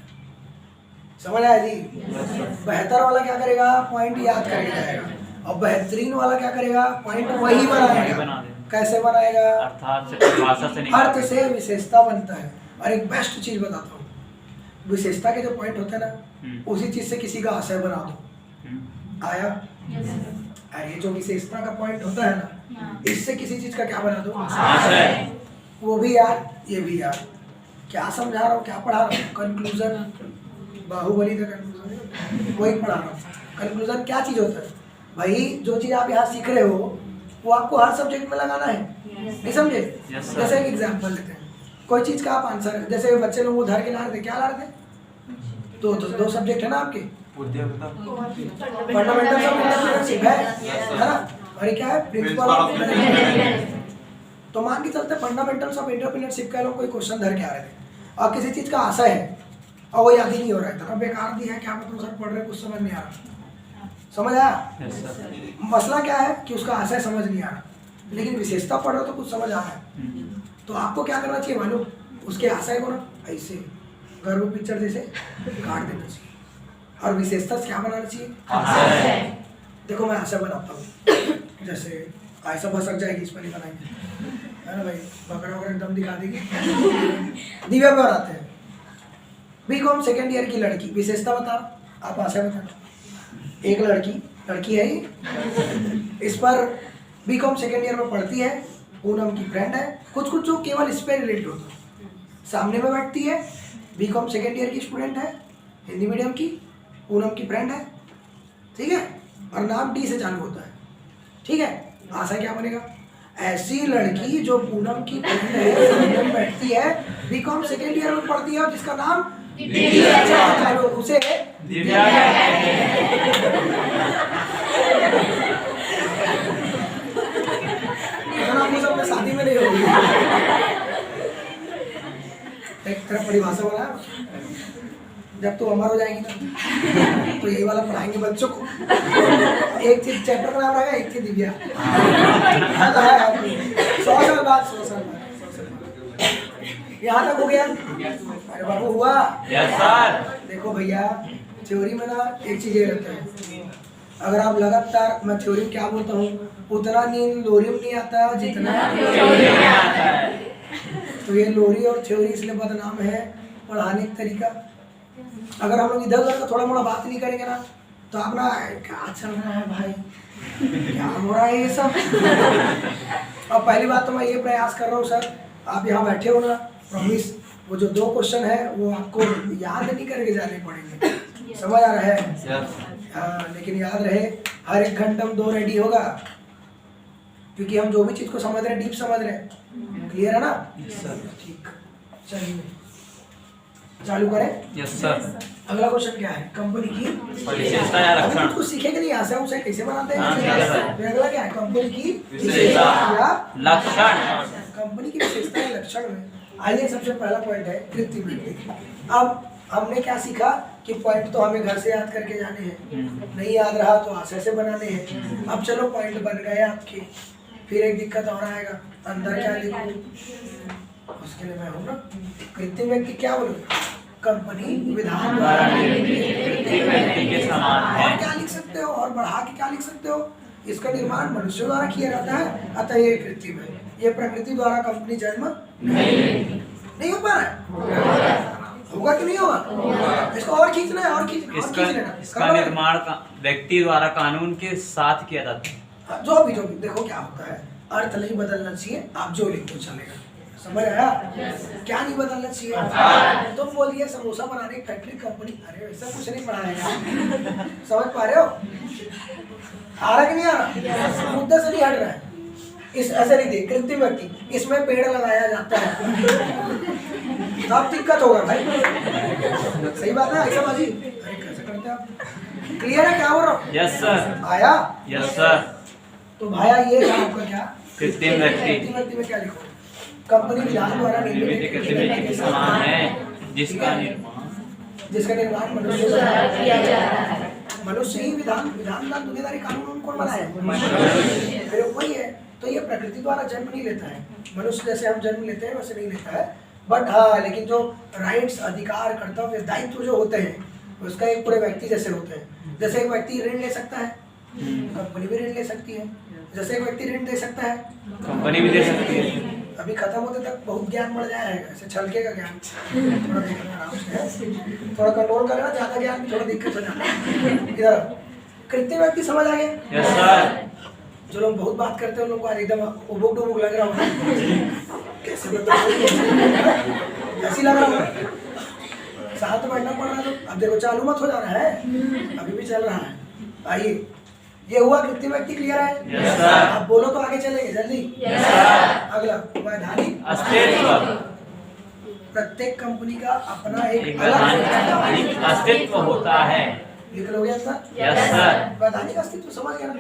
समझ आया जी? बेहतर वाला क्या करेगा? पॉइंट याद करके जाएगा, और बेहतरीन वाला क्या करेगा? पॉइंट वही बनाएगा। कैसे बनाएगा? अर्थात से परिभाषा से अर्थ से विशेषता बनता है। और एक बेस्ट चीज बताता हूँ, विशेषता के जो पॉइंट होते हैं ना, उसी चीज से किसी का आशय बना दो। आया? अरे ये जो विशेषता का पॉइंट होता है ना, इससे किसी चीज का क्या बना दो? आशय। वो भी याद, ये भी याद। क्या समझा रहा हूँ, क्या पढ़ा रहा हूँ? कंक्लूजन, बाहुबली का कंक्लूजन वही पढ़ा रहा हूँ। कंक्लूजन क्या चीज होता है भाई? जो चीज आप यहाँ सीख रहे हो वो आपको हर सब्जेक्ट में लगाना है, नहीं समझे? जैसे एक एग्जाम्पल लेते हैं, कोई चीज का आप आंसर, जैसे बच्चे लोग वो धर के ला रहे थे, क्या ला रहे थे? तो 2 सब्जेक्ट है ना आपके, फंडामेंटल्स ऑफ एंटरप्रेन्योरशिप है ना, और क्या है? Principle of management. तो मान के चलते फंडामेंटल्स ऑफ एंटरप्रेन्योरशिप का लोग कोई क्वेश्चन धर के आ रहे थे और किसी चीज का आशय है और वो याद ही नहीं हो रहा है, इतना बेकार दिया है, क्या मतलब सर पढ़ रहे कुछ समझ नहीं आ रहा। समझ आया? मसला क्या है कि उसका आशय समझ नहीं आ रहा, लेकिन विशेषता पढ़ रहे हो तो कुछ समझ आ रहा है। तो आपको क्या करना चाहिए मालूम? उसके आशय को ना ऐसे गर्भ पिक्चर जैसे काट देना चाहिए, और विशेषता से क्या बनाना चाहिए? देखो मैं आशय बनाता हूँ, जैसे ऐसा भसक जाएगी, इस पर नहीं बनाएंगे, है ना भाई? बकरा वगैरह एकदम दिखा देगी। दिव्या पर आते हैं, बीकॉम सेकेंड ईयर की लड़की, विशेषता बता, आप आशय बता। एक लड़की है ही, इस पर बीकॉम सेकेंड ईयर में पढ़ती है, पूनम की फ्रेंड है, कुछ जो केवल इस पर रिलेटेड होता है। सामने में बैठती है, बीकॉम सेकेंड ईयर की स्टूडेंट है, हिंदी मीडियम की, पूनम की फ्रेंड है, ठीक है, और नाम डी से चालू होता है, ठीक है। आशय क्या बनेगा? ऐसी लड़की जो पूनम की फ्रेंड है, सामने में बैठती है, बीकॉम सेकेंड ईयर में पढ़ती है और जिसका नाम डी से चालू, उसे दिव्या शादी में नहीं होगी। एक तरफ परिभाषा बना, जब तो अमर हो जाएगी ना तो यही वाला पढ़ाएंगे बच्चों को। एक चीज चैप्टर का नाम रहेगा, एक चीज दिव्या। 100 साल बाद यहाँ तक हो गया। अरे बाबू हुआ? Yes sir. देखो भैया, थ्योरी में ना एक चीज ये रहता है, अगर आप लगातार, मैं थ्योरी में क्या बोलता हूँ, उतना नींद लोरी में नहीं आता जितना थ्योरी में आता है। तो ये लोरी और थ्योरी इसलिए बदनाम है पढ़ाने का तरीका। अगर हम लोग इधर उधर का थोड़ा मोड़ा बात नहीं करेंगे ना तो आप ना क्या चल रहा है भाई, क्या हो रहा है ये सब। अब पहली बात तो मैं ये प्रयास कर रहा हूँ सर, आप यहाँ बैठे हो ना, प्रॉमिस वो जो 2 क्वेश्चन है वो आपको याद नहीं करके जाने पड़ेंगे, समझ आ रहा है? हाँ, लेकिन याद रहे हर 1 घंटे में 2 रेडी होगा, क्योंकि हम जो भी चीज़ को समझ रहे हैं डीप समझ रहे हैं। क्लियर है ना? ठीक, चलिए चालू करें। Yes sir. अगला क्वेश्चन क्या है? कंपनी की विशेषता या लक्षण। कुछ सीखेंगे नहीं, आशय उसे कैसे बनाते हैं। हाँ, अगला क्या है? कंपनी की विशेषता या लक्षण। कंपनी की विशेषता या लक्षण में आइए, सबसे पहला पॉइंट है कृत्रिम व्यक्ति। अब हमने क्या सीखा कि पॉइंट तो हमें घर से याद करके जाने हैं, नहीं याद रहा तो आशय से बनाने हैं। अब चलो पॉइंट बन गए आपके, फिर एक दिक्कत और आएगा, अंदर क्या लिखूं? उसके लिए मैं हूं ना कृत्रिम व्यक्ति, क्या बोलूं? कंपनी विधान द्वारा कृत्रिम व्यक्ति के समान है। और क्या लिख सकते हो? और बढ़ा के क्या लिख सकते हो? इसका निर्माण मनुष्य द्वारा किया जाता है, अतः ये कृत्रिम है। ये प्रकृति द्वारा कंपनी जन्म नहीं हो पा रहा है। होगा कि नहीं होगा? इसको और खींचना है, और खींच लेना। इसका निर्माण व्यक्ति द्वारा कानून के साथ किया जाता है। जो भी देखो क्या होता है, अर्थ नहीं बदलना चाहिए, आप जो लिख दो चलेगा। समझ आया? क्या नहीं बदलना चाहिए? तुम बोलिए समोसा बनाने की फैक्ट्री कंपनी, अरे वैसा कुछ नहीं पढ़ाया। समझ पा रहे हो? आ रहा कि नहीं आ रहा? मुद्दे से नहीं हट रहा है। इस ऐसे नहीं थी कृत्रिम व्यक्ति, इसमें पेड़ लगाया जाता है तो अब दिक्कत होगा भाई। सही बात है ऐसा बाजी? अरे कैसे करते आप? क्लियर है क्या हो रहा हूँ? Yes sir. आया? Yes sir. तो भाया ये था आपका क्या? कृत्रिम व्यक्ति। कृत्रिम व्यक्ति में क्या लिखो? कंपनी विधान द्वारा निर्मित कृत्रिम व्यक्ति के समान है, जिसका निर्माण मनुष्य द्वारा किया जाता है। मनुष्य ही विधान दुनियादारी कानून कौन बनाया? फिर वही है। तो ये प्रकृति द्वारा जन्म नहीं लेता है, मनुष्य जैसे हम जन्म लेते हैं वैसे नहीं लेता है। बट हाँ, लेकिन जो राइट्स, अधिकार, कर्तव्य, दायित्व जो होते हैं उसका एक पूरे व्यक्ति जैसे होते हैं। जैसे एक व्यक्ति ऋण ले सकता है, कंपनी भी ऋण ले सकती है। जैसे एक व्यक्ति ऋण दे सकता है, कंपनी भी दे सकती है। अभी खत्म होते तक बहुत ज्ञान बढ़ जाएगा, ऐसे छलके का ज्ञान। थोड़ा देखना आराम से, थोड़ा कंट्रोल करना, ज्यादा ज्ञान में थोड़ा दिक्कत हो जाता है। इधर कृत्रिम व्यक्ति समझ आ गया? Yes sir. जो लोग बहुत बात करते हैं उन लोग को एकदम उबुक डुबुक लग रहा होगा। कैसे ऐसी लग रहा होगा, साथ में बैठना पड़ रहा है। तो अब देखो चालू मत हो जा रहा है, अभी भी चल रहा है। आइए, ये हुआ कृत्रिम व्यक्ति। क्लियर है? Yes sir. अब बोलो तो आगे चलेंगे जल्दी। Yes sir. अगला वैधानिक अस्तित्व। प्रत्येक कंपनी का अपना एक वैधानिक अस्तित्व होता है। लिख लोगे सर? Yes sir. वैधानिक अस्तित्व समझ गया ना?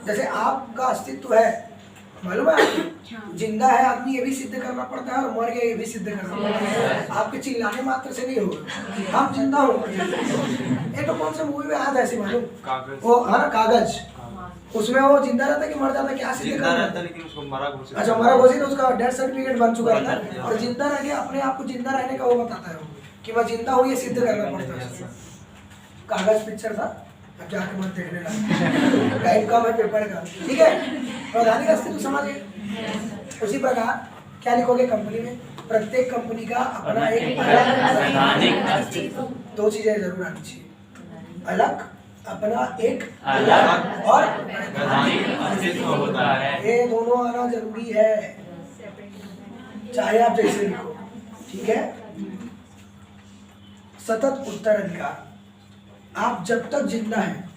जैसे आपका अस्तित्व है, मालूम है आपको? जिंदा है आदमी ये भी सिद्ध करना पड़ता है, और मर गया ये भी सिद्ध करना पड़ता है। आपके चिल्लाने मात्र से नहीं होगा, हम जिंदा हो। एक तो कौन से मूवी में आया था ऐसे मालूम? वो है ना कागज, उसमें वो जिंदा रहता कि मर जाता, क्या सिद्ध करना रहता? लेकिन उसको मरा घोषित। अच्छा, मरा घोषित, उसका डेथ सर्टिफिकेट बन चुका था, और जिंदा रह गया, अपने आप को जिंदा रहने का वो बताता है कि मैं जिंदा हूँ, ये सिद्ध करना पड़ता है। कागज पिक्चर था, अब जाके मत देखने लगा, टाइम कम है पेपर का। ठीक है, वैधानिक अस्तित्व समझ गए। उसी प्रकार क्या लिखोगे कंपनी में? प्रत्येक कंपनी का अपना एक वैधानिक अस्तित्व। दो चीजें जरूर आनी चाहिए, अलग, अपना एक अलग और वैधानिक अस्तित्व होता है। ये दोनों आना जरूरी है, चाहे आप जैसे लिखो। ठीक है। सतत उत्तराधिकार, आप जब तक जिंदा हैं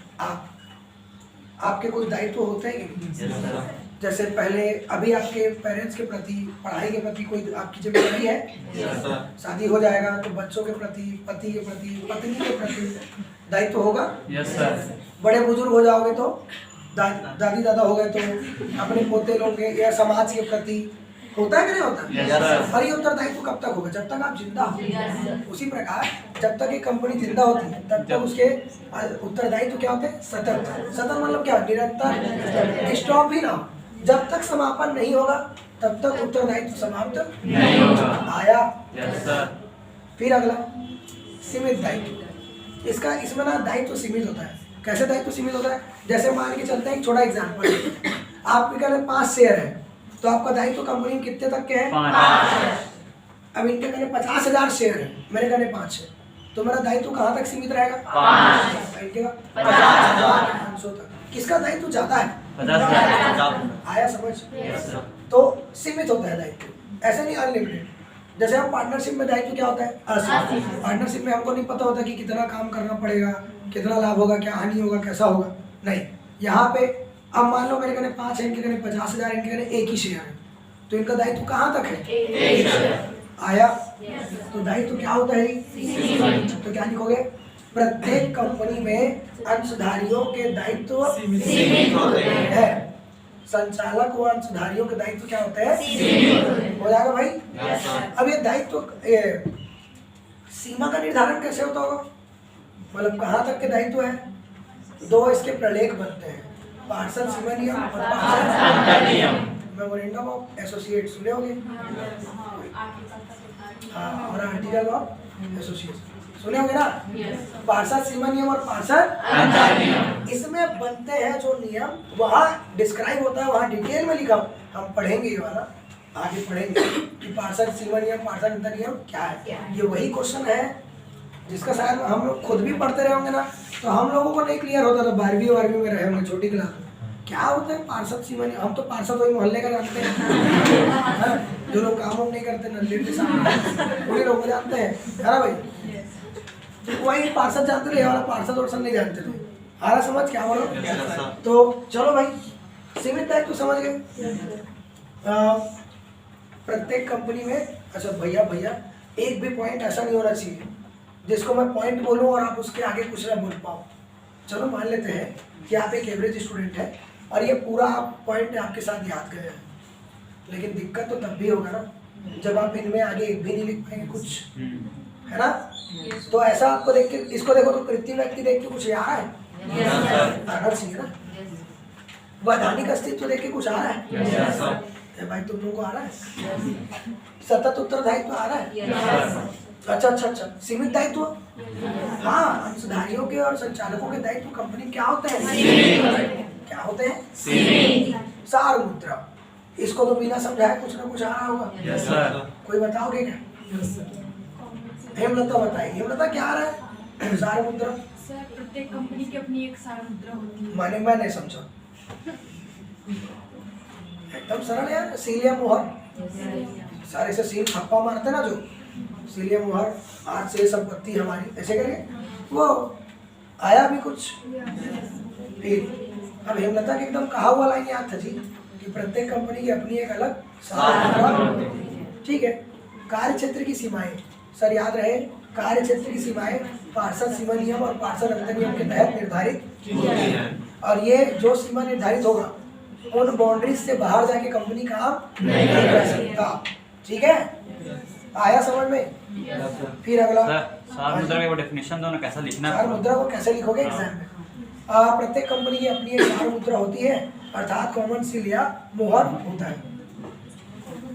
आपके कुछ दायित्व होते हैं कि नहीं? जैसे पहले अभी आपके पेरेंट्स के प्रति, पढ़ाई के प्रति कोई आपकी जिम्मेदारी है। शादी हो जाएगा तो बच्चों के प्रति, पति के प्रति, पत्नी के प्रति दायित्व होगा। Yes sir. बड़े बुजुर्ग हो जाओगे तो दादी दादा हो गए तो अपने पोते लोग के या समाज के प्रति होता है कि नहीं होता? Yes, sir. और ये उत्तरदायित्व कब तक होगा? जब तक आप जिंदा हो। उसी प्रकार जब तक एक कंपनी जिंदा होती है तब तक उसके उत्तरदायित्व क्या होते हैं? सतत। सतत मतलब क्या? निरंतर, स्टॉप भी ना हो। जब तक समापन नहीं होगा तब तक उत्तरदायित्व समाप्त नहीं होगा। आया? Yes sir. फिर अगला सीमित दायित्व। इसका इसमें ना दायित्व सीमित होता है। कैसे दायित्व सीमित होता है? जैसे मान के चलते हैं, एक छोटा एग्जाम्पल, आपके कहने 5 शेयर है तो आपका दायित्व कंपनी में कितने तक के हैं? 5। अब इनके कहने 50,000 शेयर है, मेरे कहने 5 है, तो मेरा दायित्व कहाँ तक सीमित रहेगा? 5। इनके 50,500 तक। किसका दायित्व ज्यादा है? 50,000। आया समझ? Yes sir. तो सीमित होता है दायित्व, ऐसे नहीं अनलिमिटेड। जैसे हम पार्टनरशिप में दायित्व क्या होता है? असीमित। पार्टनरशिप में हमको नहीं पता होता कि कितना काम करना पड़ेगा, कितना लाभ होगा, क्या हानि होगा, कैसा होगा, नहीं। यहाँ पे अब मान लो मेरे कहने 5 है, इनके कहने 50,000, इनके कहने एक ही शेयर है, तो इनका दायित्व कहाँ तक है? आया? तो दायित्व क्या होता है? तो क्या लिखोगे? प्रत्येक कंपनी में अंशधारियों के दायित्व सीमित होते है। संचालक व अंशधारियों के दायित्व क्या होते हैं? हो जाएगा भाई? अब ये दायित्व सीमा का निर्धारण कैसे होता होगा, मतलब कहाँ तक के दायित्व है। दो इसके प्रलेख बनते हैं, पार्षद सीमा नियम और पार्षद मेमोरेंडम ऑफ एसोसिएट, सुने होंगे। हाँ, और आर्टिकल ऑफ एसोसिएशन सुने होंगे ना। पार्षद सीमा नियम और पार्षद, इसमें बनते हैं जो नियम, वहाँ डिस्क्राइब होता है, वहाँ डिटेल में लिखा। हम पढ़ेंगे ये वाला, आगे पढ़ेंगे कि पार्षद सीमा नियम पार्षद अंतर नियम क्या है। ये वही क्वेश्चन है जिसका शायद हम लोग खुद भी पढ़ते रहे होंगे ना, तो हम लोगों को नहीं क्लियर होता था। 12वीं में रहे होंगे छोटी क्लास में, क्या होता है पार्षद सीमा नियम। हम तो पार्षद वही मोहल्ले का जानते हैं जो लोग काम नहीं करते नल्ले के सामने, वही लोग जानते हैं, है ना भाई। तो वही पार्षद जानते थे, वाला पार्षद वर्षद नहीं जानते थे। आ रहा समझ क्या बोलो। तो चलो भाई, सीमित दायित्व समझ गए। प्रत्येक कंपनी में, अच्छा भैया एक भी पॉइंट ऐसा नहीं होना चाहिए जिसको मैं पॉइंट बोलूं और आप उसके आगे कुछ ना बोल पाओ। चलो मान लेते हैं कि आप एक एवरेज स्टूडेंट है और ये पूरा आप पॉइंट आपके साथ याद गए हैं, लेकिन दिक्कत तो तब भी होगा ना जब आप इनमें आगे एक भी नहीं लिख पाएंगे कुछ, है ना। तो ऐसा आपको देख के, इसको देखो तो कृत्रिम व्यक्ति देख के कुछ आ रहा है, आना चाहिए ना। वैधानिक अस्तित्व देख के कुछ आ रहा है भाई, तुम लोगों को आ रहा है। सतत उत्तरदायित्व आ रहा है। अच्छा, सीमित दायित्व, हाँ, अंशधारियों के और संचालकों के दायित्व कंपनी क्या होते हैं, क्या होते हैं, सार मुद्रा। इसको तो बिना समझाए कुछ ना कुछ आ रहा होगा। कोई बताओगे क्या? हेमलता बताइए, हेमलता क्या आ रहा है सार मुद्रा? सर, प्रत्येक कंपनी की अपनी एक सार मुद्रा होती है। माने मैं नहीं समझा, एकदम सरल यार। सीलिया मोहर, सारे से सील छप्पा मारते ना, जो सीलिया मोहर, आज से संपत्ति हमारी, ऐसे करके वो आया भी कुछ। फिर अब हेमलता के एकदम कहा हुआ लाइन याद था जी कि प्रत्येक कंपनी की अपनी एक अलग सार मुद्रा, ठीक है। कार्य क्षेत्र की सीमाएं, सर याद रहे, कार्य क्षेत्र की सीमाएं पार्षद सीमा नियम और पार्षद अंतर नियम के तहत निर्धारित, और ये जो सीमा निर्धारित होगा उन बाउंड्रीज से बाहर जाके कंपनी काम नहीं कर सकता, ठीक है। आया समझ में। फिर अगला सार मुद्रा का डेफिनेशन दो ना, कैसा लिखना है। सार मुद्रा को कैसे लिखोगे एग्जाम में। प्रत्येक कंपनी की अपनी एक सार मुद्रा होती है, अर्थात कॉमन सील या मोहर होता है,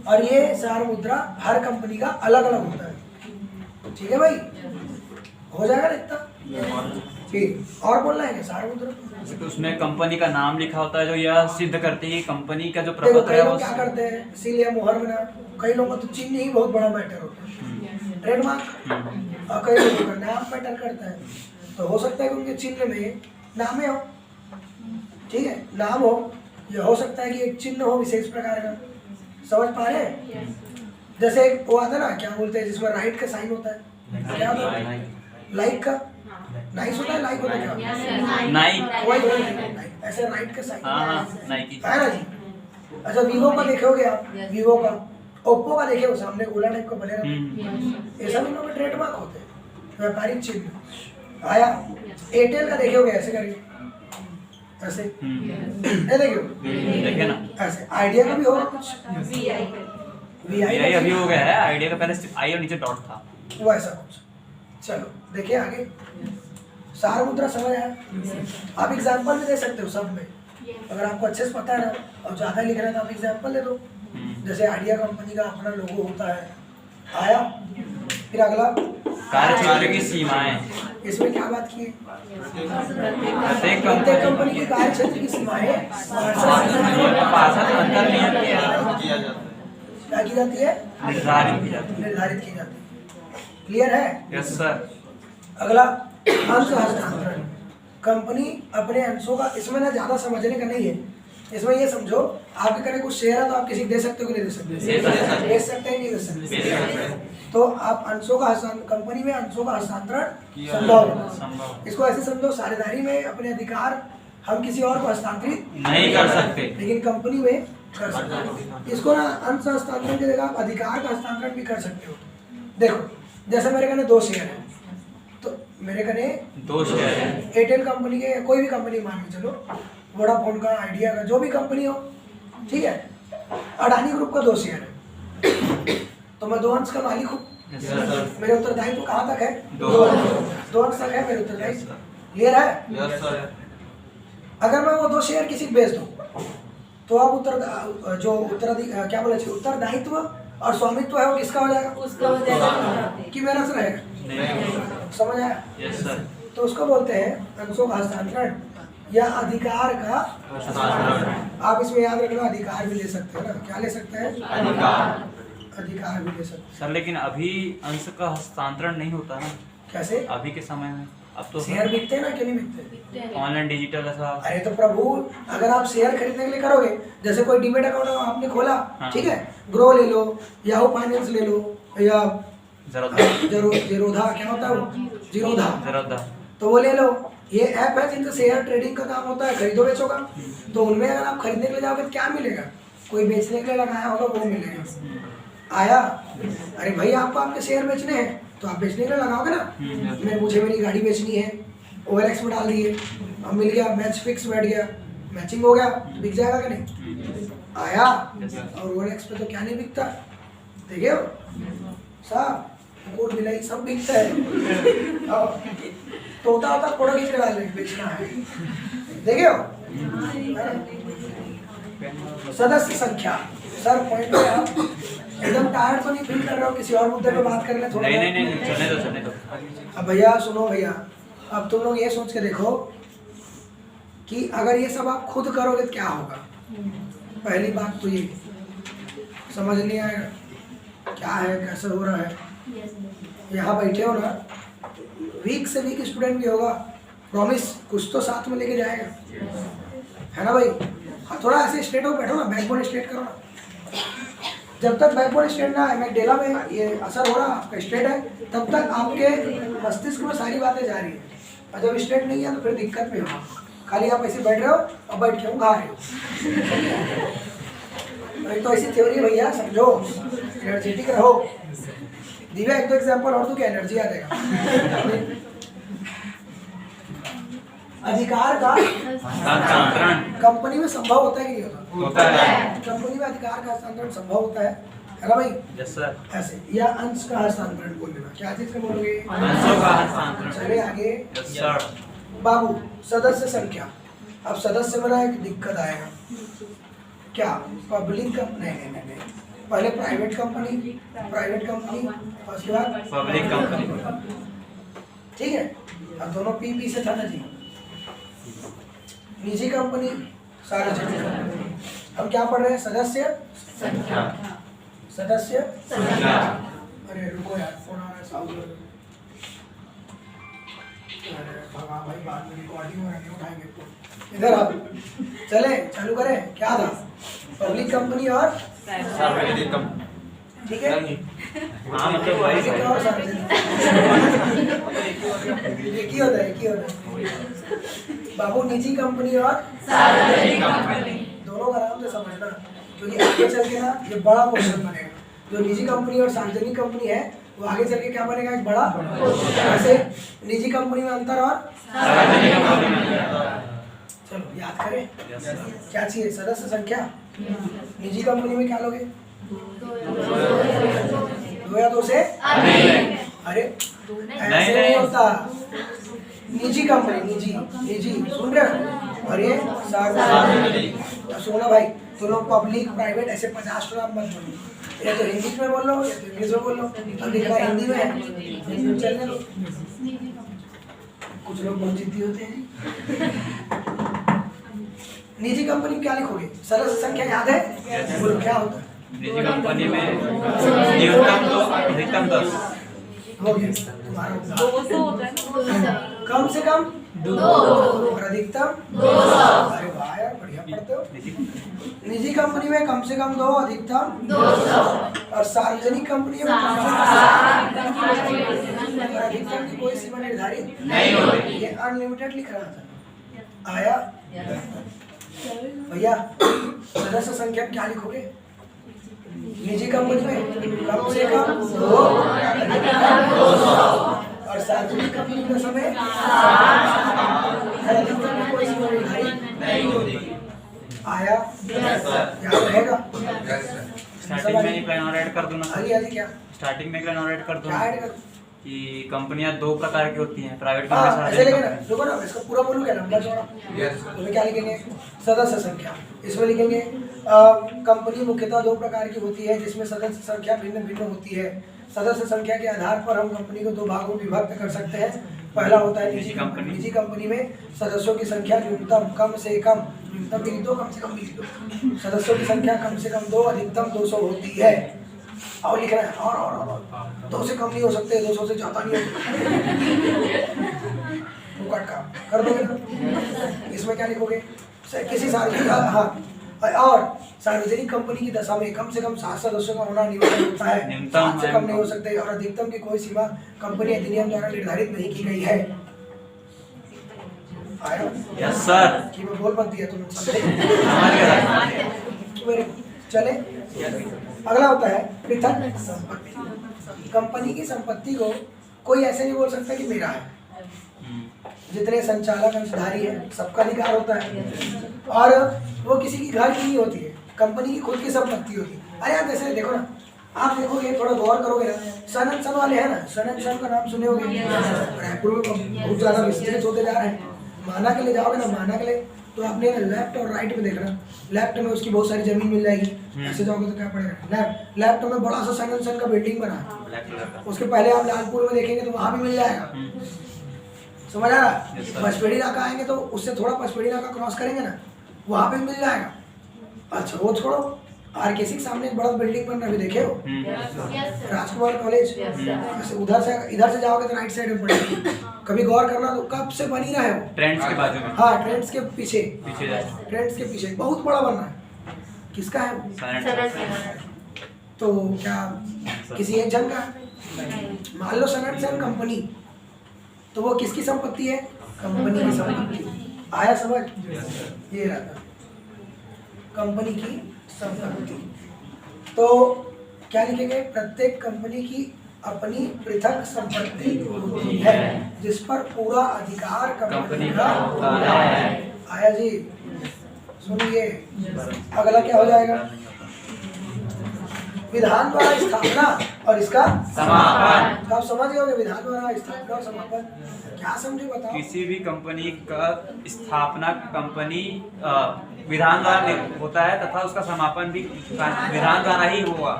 और ये सार मुद्रा हर कंपनी का अलग अलग होता है, ठीक है भाई। हो जाएगा ना इतना। ठीक, और बोलना है क्या सार मुद्रा? तो उसमें कंपनी का नाम लिखा होता है जो यह सिद्ध करती है कंपनी का जो देखो प्रपत्र कई है लोग वो क्या करते हैं, सील या मोहर में ना, कई लोगों को तो चिन्ह ही बहुत बड़ा मैटर होता है, ट्रेडमार्क, और कई लोगों का नाम मैटर करता है। तो हो सकता है कि उनके चिन्ह में नामे हो, ठीक है, नाम हो, या हो सकता है कि एक चिन्ह हो विशेष प्रकार का, समझ पा रहे हैं। जैसे एक वो आता है ना, क्या बोलते हैं जिसमें राइट का साइन होता है, क्या होता है, लाइक का नाइस होता है, लाइक होता है क्या, नाइक, वही ऐसे राइट का साइन नाइकी है ना जी। अच्छा, वीवो का देखोगे आप, वीवो का, ओप्पो का देखे हो सामने गोला टाइप का बने रहते, ये सब इन लोगों के ट्रेडमार्क होते हैं, व्यापारिक चिन्ह। आया, एयरटेल का देखे होगे ऐसे करके, ऐसे ये देखे ना, ऐसे। आइडिया का भी होगा कुछ, VI अभी हो गया है, आइडिया का पहले सिर्फ आई और नीचे डॉट था, वो ऐसा कुछ। चलो देखिए आगे, सार मुद्रा समझ आया। आप एग्जाम्पल भी दे सकते हो सब में, अगर आपको अच्छे से पता है ना और ज़्यादा लिख रहे हैं तो आप एग्जाम्पल दे दो। जैसे आइडिया कंपनी का अपना लोगो होता है, आया। फिर अगला कार्य क्षेत्र की सीमाएं, इसमें क्या बात की है, प्रत्येक प्रत्येक कंपनी की कार्य क्षेत्र की सीमाएं पार्षद अंतर नियम क्या की जाती है, निर्धारित की जाती है। क्लियर है? Yes sir. अगला अंश हस्तांतरण, कंपनी अपने अंशों का, इसमें ना ज़्यादा समझने का नहीं है, इसमें ये समझो आपके करे कुछ शेयर है तो आप किसी को दे सकते हो कि नहीं दे सकते, बेच सकते हैं, नहीं दे सकते। तो आप अंशों का कंपनी में अंशों का हस्तांतरण संभव है। इसको ऐसे समझो, साझेदारी में अपने अधिकार हम किसी और को हस्तांतरित नहीं कर सकते, लेकिन कंपनी में कर सकते हो। इसको ना अंश हस्तांतरण की जगह आप अधिकार का हस्तांतरण भी कर सकते हो। देखो जैसे मेरे कने 2 शेयर है, तो मेरे कने 2 शेयर है, एयरटेल कंपनी के, कोई भी कंपनी मान के चलो, वोडाफोन का, आइडिया का, जो भी कंपनी हो, ठीक है। अडानी ग्रुप का 2 शेयर है, तो मैं 2 अंश का मालिक हूँ, मेरे उत्तरदायित्व कहाँ तक है? 2 2 अंश तक है मेरे उत्तरदायित्व। क्लियर है? अगर मैं वो 2 शेयर किसी को बेच दूं तो अब क्या बोला चाहिए, उत्तरदायित्व और स्वामित्व है वो किसका हो जाएगा? उसका हो जाएगा कि मेरा से रहेगा। समझ आया? Yes sir. तो उसको बोलते हैं अंशों का हस्तांतरण या अधिकार का। आप इसमें याद रखना अधिकार भी ले सकते हैं ना, क्या ले सकते हैं? अधिकार भी ले सकते हैं। सर लेकिन अभी अंश का हस्तांतरण नहीं होता ना, कैसे? अभी के समय में। अब तो शेयर बिकते हैं ना, क्यों नहीं बिकते? ऑनलाइन डिजिटल ऐसा। अरे तो प्रभु, अगर आप शेयर खरीदने के लिए करोगे, जैसे कोई डीमेट अकाउंट आपने खोला, हाँ। ठीक है, ग्रो ले लो, याहू फाइनेंस ले लो, या जीरोधा, क्या होता है वो, जीरोधा, तो वो ले लो। ये ऐप है जिनसे शेयर ट्रेडिंग का काम होता है, खरीदो बेचो का। तो उनमें अगर आप खरीदने के लिए जाओगे तो क्या मिलेगा? कोई बेचने के लिए लगाया होगा वो मिलेगा। आया? अरे भाई आपको आपके शेयर बेचने हैं तो आप बेचने के लिए लगाओगे ना। मुझे मेरी गाड़ी बेचनी है, OLX में डाल दिए, अब मिल गया, मैच फिक्स बैठ गया, मैचिंग हो गया, बिक जाएगा कि नहीं? आया? और OLX पे तो क्या नहीं बिकता, देखे हो साहब, कुकुर बिलाई सब बिकता है। तोता होता फोटो खींच के डाल देंगे, बेचना है, देखे हो? सदस्य संख्या। सर पॉइंट पे आप एकदम टायर्ड तो नहीं फील कर रहे हो? किसी और मुद्दे पे बात कर ले थोड़ा। नहीं, चलने दो। अब भैया सुनो भैया, अब तुम लोग ये सोच के देखो कि अगर ये सब आप खुद करोगे तो क्या होगा। पहली बात तो ये समझ नहीं आएगा क्या है, कैसे हो रहा है। यहाँ बैठे हो ना, वीक से वीक स्टूडेंट भी होगा, प्रॉमिस कुछ तो साथ में लेके जाएगा, है ना भाई? हाँ, थोड़ा ऐसे स्ट्रेट हो बैठो ना, बैकबोन स्ट्रेट करो ना। जब तक बैकबोन स्ट्रेट ना है, मैं डेला में ये असर हो रहा आपका स्ट्रेट है, तब तक आपके मस्तिष्क में सारी बातें जा रही है। और जब स्ट्रेट नहीं है तो फिर दिक्कत में हो। खाली आप ऐसे बैठ रहे हो और बैठ के खा रहे हो। तो ऐसी थ्योरी भैया समझो, एनर्जेटिक रहो। दिव्या एक दो एग्जाम्पल और तो क्या एनर्जी आ जाएगा। अधिकार का हस्तांतरण कंपनी में संभव होता है कि नहीं होता है। कंपनी में अधिकार का हस्तांतरण संभव होता है ना भाई? Yes sir. ऐसे या अंश का हस्तांतरण बोल देना, क्या चीज का बोलोगे? अंशों का हस्तांतरण। चले आगे। Yes sir. बाबू, सदस्य संख्या। अब सदस्य में एक दिक्कत आएगा, क्या पब्लिक कंपनी? नहीं, पहले प्राइवेट कंपनी, उसके बाद पब्लिक कंपनी, ठीक है। अब दोनों पी से था ना जी। निजी कंपनी, सार्वजनिक कंपनी। हम क्या पढ़ रहे हैं? सदस्य संख्या। अरे रुको यार, फोन आ रहा है, साउंड। अरे भगवान भाई, बाद में रिकॉर्डिंग में नहीं उठाएंगे तो। इधर आप चले, चालू करें। क्या था? पब्लिक कंपनी और सार्वजनिक कंपनी, ठीक है। हाँ मतलब वही एक ही होता है। बाबू, निजी कंपनी और सार्वजनिक कंपनी, दोनों का आराम से समझना, क्योंकि आगे चल के ना ये बड़ा क्वेश्चन बनेगा। जो निजी कंपनी और सार्वजनिक कंपनी है वो आगे चल के क्या बनेगा? एक बड़ा। ऐसे निजी कंपनी में अंतर और सार्वजनिक कंपनी में। चलो याद करें, क्या चाहिए? सदस्य संख्या। निजी कंपनी में क्या लोगे? 2 या 2 से अधिक। अरे ऐसे नहीं होता। निजी कंपनी, निजी सुन रहे हो? और ये सार्वजनिक। सुनो भाई, तो लोग पब्लिक प्राइवेट ऐसे 50 टर्म मत बोलो। या तो हिंदी में बोल लो या तो इंग्लिश में बोल लो। अब दिख रहा है हिंदी में है, हिंदी में चलने दो। कुछ लोग बहुत जिद्दी होते हैं। निजी कंपनी क्या लिखोगे? सदस्य संख्या याद है? बोलो क्या होता है? निजी कंपनी में न्यूनतम 2 अधिकतम 10 हो गया तुम्हारा उत्तर। 200 होता है ना? कम से कम 2 और अधिकतम 200। अरे वाह यार, बढ़िया पढ़ते हो। निजी कंपनी में कम से कम 2, अधिकतम 200। और सार्वजनिक कंपनी में अधिकतम की कोई सीमा निर्धारित नहीं होती। ये अनलिमिटेड लिख रहा था। आया भैया? सदस्य संख्या क्या लिखोगे? निजी कंपनी में कम से कम 2, अधिकतम 200। और सार्वजनिक कंपनी में समय अधिकतम की कोई सीमा निर्धारित नहीं होती। आया? याद रहेगा? स्टार्टिंग में ही प्लान और ऐड कर दूं ना हाँ सर? जी, हाँ जी, क्या स्टार्टिंग में प्लान और ऐड कर दूं क्या ना? ऐड करूँ? कि कंपनियां 2 प्रकार की होती हैं, प्राइवेट हाँ कंपनी ऐसे लिखे ना, कंपनी। देखो ना इसका पूरा बोलूँ क्या, लंबा चौड़ा। उसमें क्या लिखेंगे? सदस्य संख्या। इसमें लिखेंगे कंपनी मुख्यतः 2 प्रकार की होती है जिसमें सदस्य संख्या भिन्न भिन्न होती है। सदस्य संख्या के आधार पर हम कंपनी को 2 भागों में विभक्त कर सकते हैं। पहला होता है निजी कंपनी। निजी कंपनी में सदस्यों की संख्या न्यूनतम कम से कम, न्यूनतम भी नहीं दो, कम से कम भी नहीं दो, सदस्यों की संख्या कम से कम 2, अधिकतम 200 होती है। और लिखना है और 2 से कम नहीं हो सकते, 200 से ज़्यादा नहीं हो फुकट का कर दोगे ना। इसमें क्या लिखोगे? किसी सार्वजनिक, हाँ, और सार्वजनिक कंपनी की दशा में कम से कम 7 सदस्यों का होना अनिवार्य होता है। न्यूनतम 7 से कम नहीं हो सकते और अधिकतम की कोई सीमा कंपनी अधिनियम द्वारा निर्धारित नहीं की गई है। आया? Yes sir. कि मैं बोल मत दिया तुम समझे? समझ गया मेरे चले। अगला होता है पृथक संपत्ति। कंपनी की संपत्ति को कोई ऐसे नहीं बोल सकता कि मेरा है। जितने संचालक अंशधारी है सबका अधिकार होता है और वो किसी की घर की नहीं होती है, कंपनी की खुद की संपत्ति होती है। अरे यार जैसे देखो ना, आप देखोगे थोड़ा गौर करोगे ना, सन एंड सन वाले हैं ना, सन एंड सन का नाम सुने होगे, रायपुर में बहुत ज़्यादा विस्तृत होते जा रहे हैं। माना के लिए जाओगे ना, माना के लिए तो आपने लेफ्ट और राइट में देखना, लेफ्ट में उसकी बहुत सारी जमीन मिल जाएगी, ऐसे जाओगे तो क्या पड़ेगा, लेफ्ट में बड़ा सा सन एंड सन का बिल्डिंग बना है, ब्लैक कलर का। उसके पहले आप लालपुर में देखेंगे तो वहाँ भी मिल जाएगा। समझ आ रहा? Yes, sir. पचपेड़ी नाका आएंगे तो उससे थोड़ा पचपेड़ी नाका क्रॉस करेंगे ना, वहाँ पे मिल जाएगा। अच्छा वो छोड़ो, आरकेसी के सामने एक बड़ा बिल्डिंग बन रहा है, देखे हो? राजकुमार कॉलेज। ऐसे उधर से इधर से जाओगे तो राइट साइड में पड़ेगी। कभी गौर करना तो कब से बनी रहा है वो? ट्रेंड्स के बाजू में। हाँ ट्रेंड्स के पीछे, पीछे जाए। ट्रेंड्स के पीछे बहुत बड़ा बन रहा है। किसका है वो? तो क्या किसी एक जन का? मान लो सन एंड सन कंपनी, तो वो किसकी संपत्ति है? कंपनी की संपत्ति। आया समझ? ये रहा कंपनी की संपत्ति। तो क्या लिखेंगे? प्रत्येक कंपनी की अपनी पृथक संपत्ति होती है जिस पर पूरा अधिकार कंपनी का होता है। आया जी? सुनिए अगला क्या हो जाएगा? विधान द्वारा स्थापना और इसका समापन। आप समझ गए होंगे, विधान द्वारा स्थापना और समापन क्या समझे बताओ? किसी भी कंपनी का स्थापना कंपनी विधान द्वारा होता है तथा उसका समापन भी विधान द्वारा ही होगा।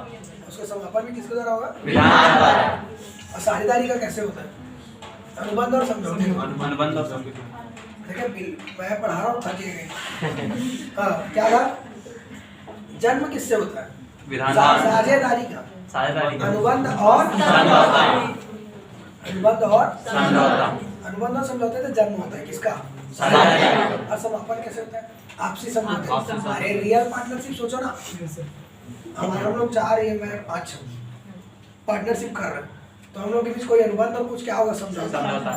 उसका समापन भी किसके द्वारा होगा? विधान द्वारा। और साझेदारी का कैसे होता है? अनुबंध और समझौते। अनुबंध और समझौते। देखिए मैं पढ़ा रहा हूँ, थके गए। हाँ क्या था? जन्म किससे होता है? विधान द्वारा। साझेदारी का। साझेदारी का। अनुबंध और समझौता। अनुबंध और समझौता। अनुबंध और समझौते से जन्म होता है किसका? साझेदारी। और समापन कैसे होता है? आपसी आपसी समझौते। समझौते। अरे रियल पार्टनरशिप सोचो ना, हमारे हम लोग 4 ये मैं 5 पार्टनरशिप कर रहे हैं, तो हम लोग के बीच कोई अनुबंध और कुछ क्या होगा? समझौता।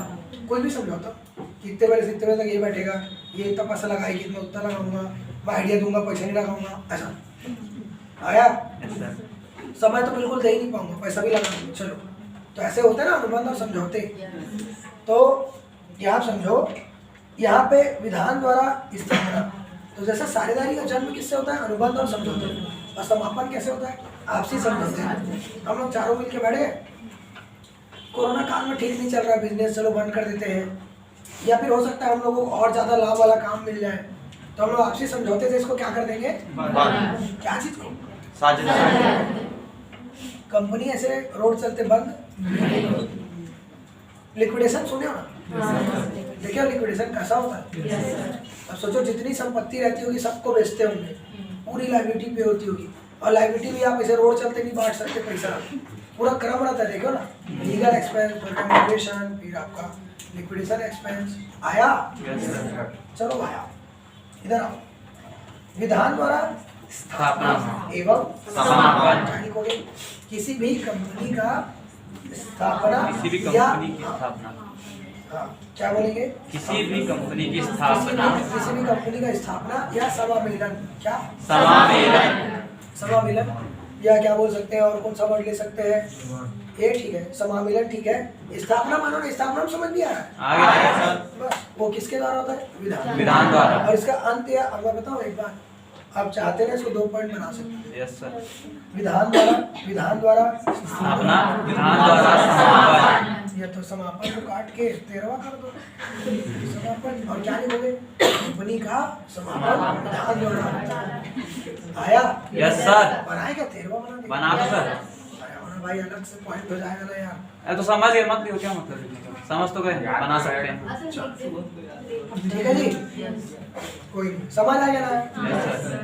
कोई भी समझौता कि इतने बड़े से इतने बजे तक ये बैठेगा, ये इतना पैसा लगाएगी, इतना उतना लगाऊंगा, मैं आइडिया दूंगा, पैसा नहीं लगाऊंगा, ऐसा। आया? समय तो बिल्कुल दे ही नहीं पाऊंगा, पैसा भी लगाऊंगा, चलो। तो ऐसे होते हैं ना अनुबंध और समझौते। तो यहाँ समझो, यहाँ पे विधान द्वारा स्थापना, तो जैसे साझेदारी का जन्म किससे होता है? अनुबंध और समझौते। और समापन कैसे होता है? आपसी समझौते। हम लोग चारों मिलके बैठ गए, कोरोना काल में ठीक नहीं चल रहा बिजनेस, चलो बंद कर देते हैं, या फिर हो सकता है हम लोगों को और ज़्यादा लाभ वाला काम मिल जाए, तो हम लोग आपसी समझौते से इसको क्या कर देंगे? क्या चीज़ को? साझेदारी। कंपनी ऐसे रोड चलते बंद। लिक्विडेशन सुने हो ना? देखिए लिक्विडेशन कैसा होता है? अब सोचो जितनी संपत्ति रहती होगी सबको बेचते होंगे, पूरी लाइबिलिटी पे होती होगी, और लाइबिलिटी भी आप ऐसे रोड चलते नहीं बांट सकते पैसा, पूरा क्रम रहता है। देखो ना, लीगल एक्सपेंस, लिक्विडेशन, फिर आपका लिक्विडेशन एक्सपेंस। आया? चलो आया, इधर आओ। विधान द्वारा स्थापना एवं समापन। क्या लिखोगे? किसी भी कंपनी का स्थापना किसी भी या कंपनी की स्थापना। हाँ, क्या बोलेंगे? किसी भी कंपनी की स्थापना। किसी भी कंपनी का स्थापना या समामेलन। क्या? समामेलन। समामेलन या क्या बोल सकते हैं, और कौन सा वर्ड ले सकते हैं? ये ठीक है, समामेलन ठीक है। स्थापना मानो ना, स्थापना में समझ नहीं आ रहा है? आगे सर। बस वो किसके द्वारा होता है? विधान। विधान द्वारा। और इसका अंत या, अब मैं बताऊँ एक बात, आप चाहते हैं इसको 2 पॉइंट बना सकते यस सर। हैं। विधान द्वारा स्थापना, विधान द्वारा समापन। ये तो समापन को काट के 13वां कर दो, समापन। और क्या लिखोगे? कंपनी का समापन विधान द्वारा। आया? Yes sir. बनाए क्या? 13वां बना दो सर। और भाई अलग से पॉइंट हो जाएगा ना यार। अरे तो समझ गए, मत लिखो, क्या मतलब लिखने का? समझ तो गए, बना सकते हैं। ठीक है जी, कोई नहीं, समझ आ गया ना? Yes sir.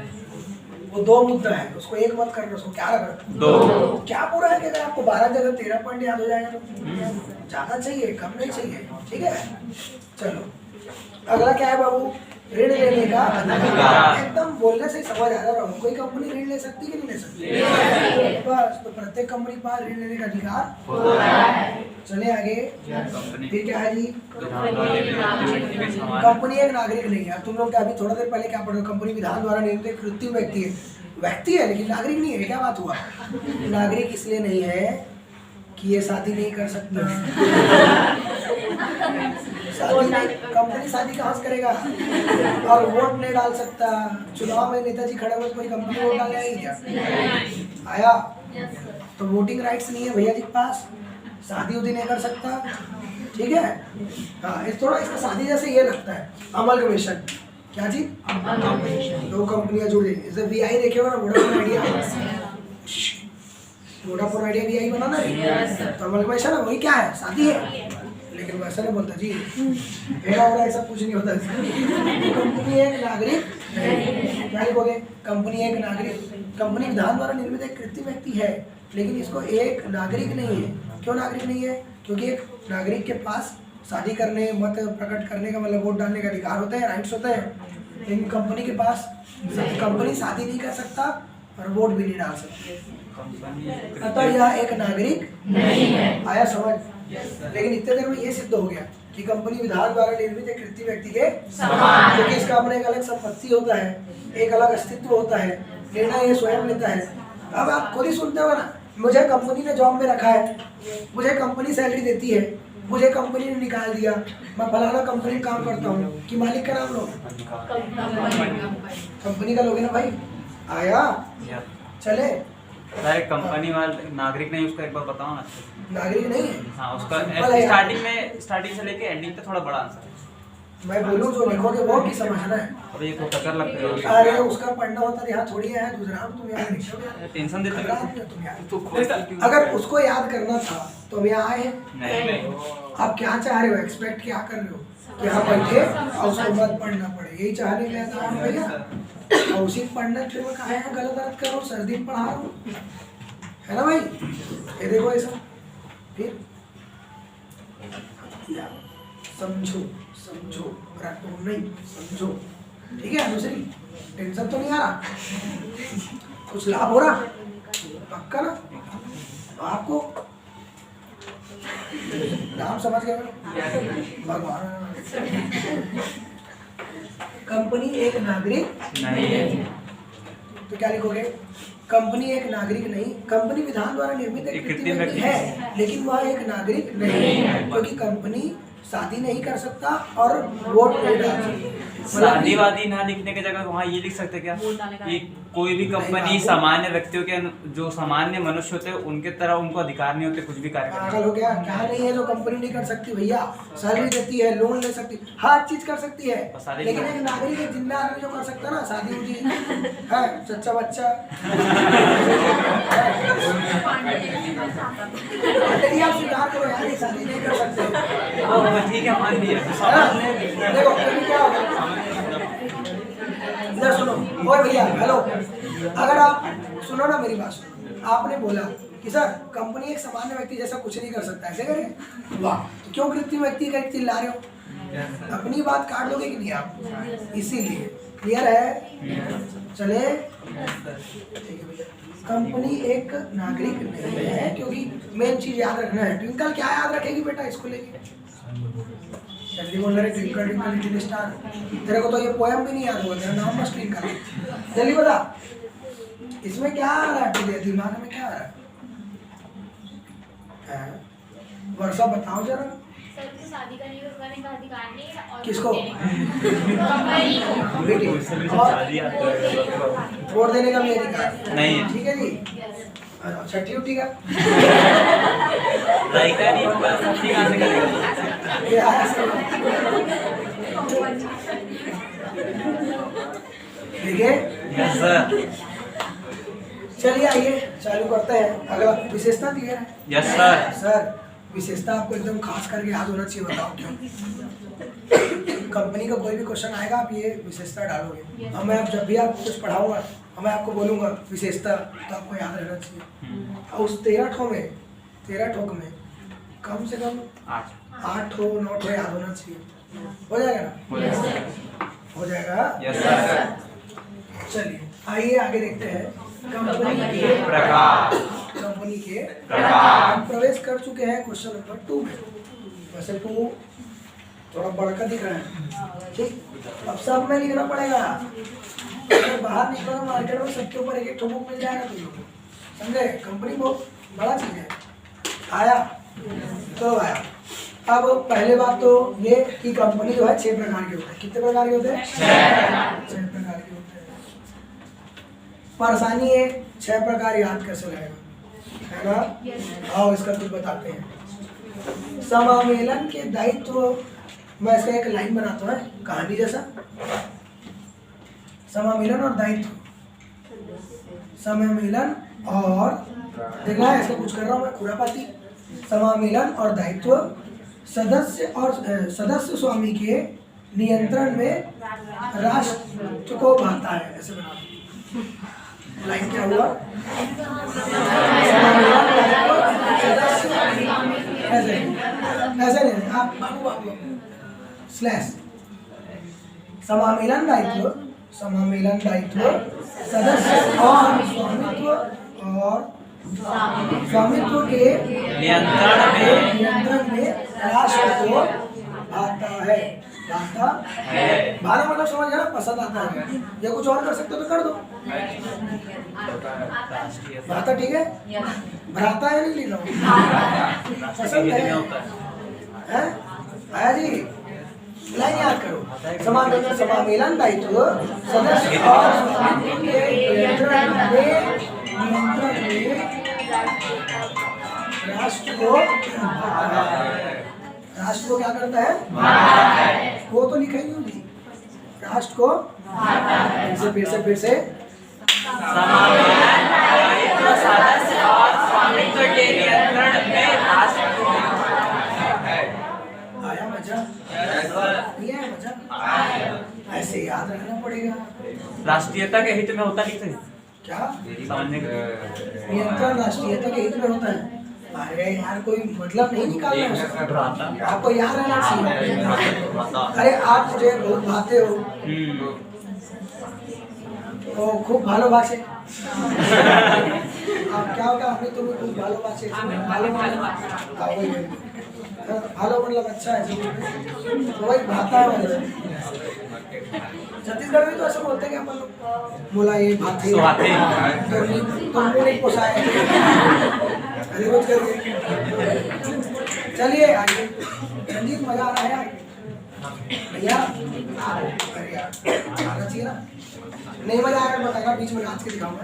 वो 2 मुद्दा है, उसको 1 मत करना, उसको क्या रखना? 2। क्या पूरा है कि अगर आपको 12 जगह 13 पॉइंट याद हो जाएगा तो ज्यादा चाहिए, कम नहीं चाहिए। ठीक है, चलो अगला क्या है बाबू? ऋण लेने का अधिकार। एकदम बोलने से ही समझ आ रहा है। कोई कंपनी ऋण ले सकती है कि नहीं ले सकती? बस, तो प्रत्येक कंपनी के पास ऋण लेने का अधिकार। चले आगे, फिर क्या है जी? कंपनी एक नागरिक नहीं है। तुम लोग क्या अभी थोड़ा देर पहले क्या पढ़ रहे हो? कंपनी विधान द्वारा निर्मित एक कृत्रिम व्यक्ति है। व्यक्ति है लेकिन नागरिक नहीं है। क्या बात हुआ? नागरिक इसलिए नहीं है कि ये शादी नहीं कर सकता। शादी नहीं, कंपनी शादी कहाँ से करेगा? और वोट नहीं डाल सकता। चुनाव में नेताजी खड़े हुए, कोई कंपनी वोट डाल आएगी क्या? आया? तो वोटिंग राइट्स नहीं है भैया जी के पास। शादी उदी नहीं कर सकता। ठीक है, हाँ, इस थोड़ा इसका शादी जैसे ये लगता है। अमलगमेशन। क्या जी? 2 कंपनियां जुड़ी, जैसे वीआई देखे हो ना, Vodafone idea. Vodafone idea VI बना ना, तो अमलगमेशन है, वही क्या है? शादी है। लेकिन वैसा नहीं बोलता जी, मेरा हो रहा है, ऐसा कुछ नहीं होता। कंपनी एक नागरिक, क्या लिखोगे? कंपनी एक नागरिक। कंपनी विधान द्वारा निर्मित एक कृत्रिम व्यक्ति है, लेकिन इसको एक नागरिक नहीं है। क्यों नागरिक नहीं है? क्योंकि एक नागरिक के पास शादी करने, मत प्रकट करने का मतलब वोट डालने का अधिकार होता है, राइट्स होता है। लेकिन कंपनी के पास, कंपनी शादी नहीं कर सकता और वोट भी नहीं डाल सकती। अतः यह एक नागरिक नहीं है। आया समझ? लेकिन इतने देर में ये सिद्ध हो गया कि कंपनी विधान द्वारा निर्मित एक कृत्रिम व्यक्ति के समान, क्योंकि इसका अपना एक अलग संपत्ति होता है, एक अलग अस्तित्व होता है, निर्णय ये स्वयं लेता है। अब आप खुद ही सुनते हो ना, मुझे कंपनी ने जॉब में रखा है, मुझे कंपनी सैलरी देती है, मुझे कंपनी ने निकाल दिया, मैं फलाना कंपनी में काम करता हूँ, कि मालिक का नाम लो? कंपनी का लोगे ना भाई। आया? चले, डायरेक्ट कंपनी वाले नागरिक नहीं, उसका एक बार बताओ ना। नागरिक नहीं है। हाँ, उसका स्टार्टिंग से लेके एंडिंग तक थोड़ा बड़ा आंसर है। मैं बोलूँ जो लिखोगे वो की समझना है। अब ये तो टक्कर लगती है। अरे उसका पढ़ना होता है, यहाँ थोड़ी है दूसरा, तुम यहाँ लिखोगे, टेंशन देते हो तुम यहाँ। तो क्यों? अगर उसको याद करना था तो हम यहाँ आए हैं। नहीं, आप क्या चाह रहे हो? एक्सपेक्ट क्या कर रहे हो? कि यहाँ बैठे और उसके बाद पढ़ना पड़े, यही चाहने के लिए था भैया। और उसी पढ़ना फिर मैं कहा है गलत अर्थ कर रहा हूँ, सर्दी में पढ़ा रहा हूँ, है ना भाई? ये देखो ऐसा, फिर समझो, समझो, रटो नहीं, समझो। ठीक है, दूसरी टेंशन तो नहीं आ रहा, कुछ लाभ हो रहा पक्का ना? आपको नाम समझ गए भगवान। कंपनी एक नागरिक नहीं है। तो क्या लिखोगे? कंपनी एक नागरिक नहीं, कंपनी विधान द्वारा निर्मित एक कृत्रिम व्यक्ति है, लेकिन वह एक नागरिक नहीं है, क्योंकि कंपनी शादी नहीं कर सकता और वोट नहीं डाल सकता। शादीवादी ना लिखने की जगह वहाँ ये लिख सकते क्या कि कोई भी कंपनी सामान्य व्यक्तियों के, जो सामान्य मनुष्य होते हैं उनके तरह उनको अधिकार नहीं होते कुछ भी कार्य करने पागल हो गया? क्या नहीं है जो कंपनी नहीं कर सकती भैया? सैलरी देती है, लोन ले सकती, हर चीज कर सकती है, लेकिन एक नागरिक, एक जिंदा आदमी जो कर सकता है ना, शादी उदी है, सच्चा बच्चा आप स्वीकार करो यार, ये शादी नहीं कर सकते। ठीक है, मान लिया। देखो क्या होगा, इधर सुनो, ओए भैया हेलो, अगर आप सुनो ना मेरी बात सुनो, आपने बोला कि सर कंपनी एक सामान्य व्यक्ति जैसा कुछ नहीं कर सकता, ऐसे करें? वाह, तो क्यों कृत्रिम व्यक्ति का चिल्ला रहे हो? अपनी बात काट दोगे कि नहीं आप? इसीलिए क्लियर है? चले, ठीक है भैया। कंपनी एक नागरिक नहीं है, क्योंकि मेन चीज याद रखना है। ट्विंकल क्या याद रखेगी बेटा इसको लेके? जल्दी बोल रहे, ट्विंकल ट्विंकल लिटिल स्टार। तेरे को तो ये पोएम भी नहीं याद होगा, तेरा नाम बस ट्विंकल। जल्दी बता, इसमें क्या आ रहा है तुझे दिमाग में? क्या आ रहा है? वर्षा बताओ जरा। शादी करने का अधिकार नहीं है और किसको? कंपनी को। बेटी और वोट देने का भी अधिकार नहीं है। ठीक है जी। छठी उठी का राइका नहीं होगा, छठी कहाँ से करेगा? ये आया सब। ठीक है यस सर। चलिए आइए चालू करते हैं। अगला विशेषता क्लियर है यस सर। सर? विशेषता आपको एकदम खास करके याद होना चाहिए, बताओ क्यों? कंपनी का कोई भी क्वेश्चन आएगा आप ये विशेषता डालोगे। अब मैं जब भी आपको कुछ पढ़ाऊंगा और मैं आपको बोलूंगा विशेषता, तो आपको याद रहना चाहिए। और उस 13 ठोक में कम से कम 8 ठो 9 ठो याद होना चाहिए। हो जाएगा ना? हो जाएगा। Yes sir. चलिए आइए आगे देखते हैं। कंपनी के प्रकार। कंपनी के प्रकार। हम प्रवेश कर चुके हैं क्वेश्चन नंबर 2 में। वैसे 2 थोड़ा बड़का दिख रहा है, ठीक। अब सब में लिखना पड़ेगा। अगर बाहर निकलो मार्केट में सबके ऊपर एक ठो बुक मिल जाएगा तुम लोग को, समझे? कंपनी बहुत बड़ा चीज है। आया तो आया। अब पहले बात तो ये कि कंपनी जो है 6 प्रकार के होते हैं। कितने प्रकार के होते हैं? 6 प्रकार के होते हैं। परेशानी है 6 प्रकार याद कैसे लगेगा, है ना? आओ इसका कुछ बताते हैं। समामेलन के दायित्व, मैं इसका एक लाइन बनाता हूँ कहानी जैसा। समामेलन और दायित्व, समामेलन और देखना है इसका कुछ कर रहा हूँ मैं खुरापाती। समामेलन और दायित्व सदस्य स्वामी के नियंत्रण में राष्ट्र को भाता है। ऐसे बना लाइन क्या हुआ? ऐसे ऐसे नहीं, आप स्लैश समामेलन दायित्व सदस्य और स्वामित्व के नियंत्रण में राष्ट्र को भाता है। भाना मतलब समझ गया, पसंद आता है। या कुछ और कर सकते हो तो कर दो। भाता ठीक है, भ्राता है नहीं लिख रहा हूँ। पसंद है, आया जी? लाइन याद करो। समामेलन दायित्व सदस्य और स्वामित्व के नियंत्रण में राष्ट्र को क्या करता है? वो तो लिखा ही नहीं, राष्ट्र को फिर से सदस्य और स्वामित्व के नियंत्रण में राष्ट्र को आया मजा? नहीं आया मजा? ऐसे याद रखना पड़ेगा। राष्ट्रीयता के हित में होता लिखते हैं क्या? समझने के नियंत्रण राष्ट्रीयता के हित में होता है। अरे यार कोई मतलब नहीं निकालना है उसका। आपको याद रहना चाहिए। अरे आप मुझे बहुत भाते हो, तो खूब ভালোবাসে। आप क्या होगा? हमें तुम्हें खूब ভালোবাসে। भालो मतलब अच्छा है, तो वही भाता है। छत्तीसगढ़ में तो ऐसा बोलते हैं कि अपन लोग बोला ये भाते तो मुझे पोसाए। चलिए आगे। रंजीत मजा आ रहा है यार भैया? अरे यार आना चाहिए ना। नहीं मजा आएगा बताएगा, बीच में नाच के दिखाऊंगा।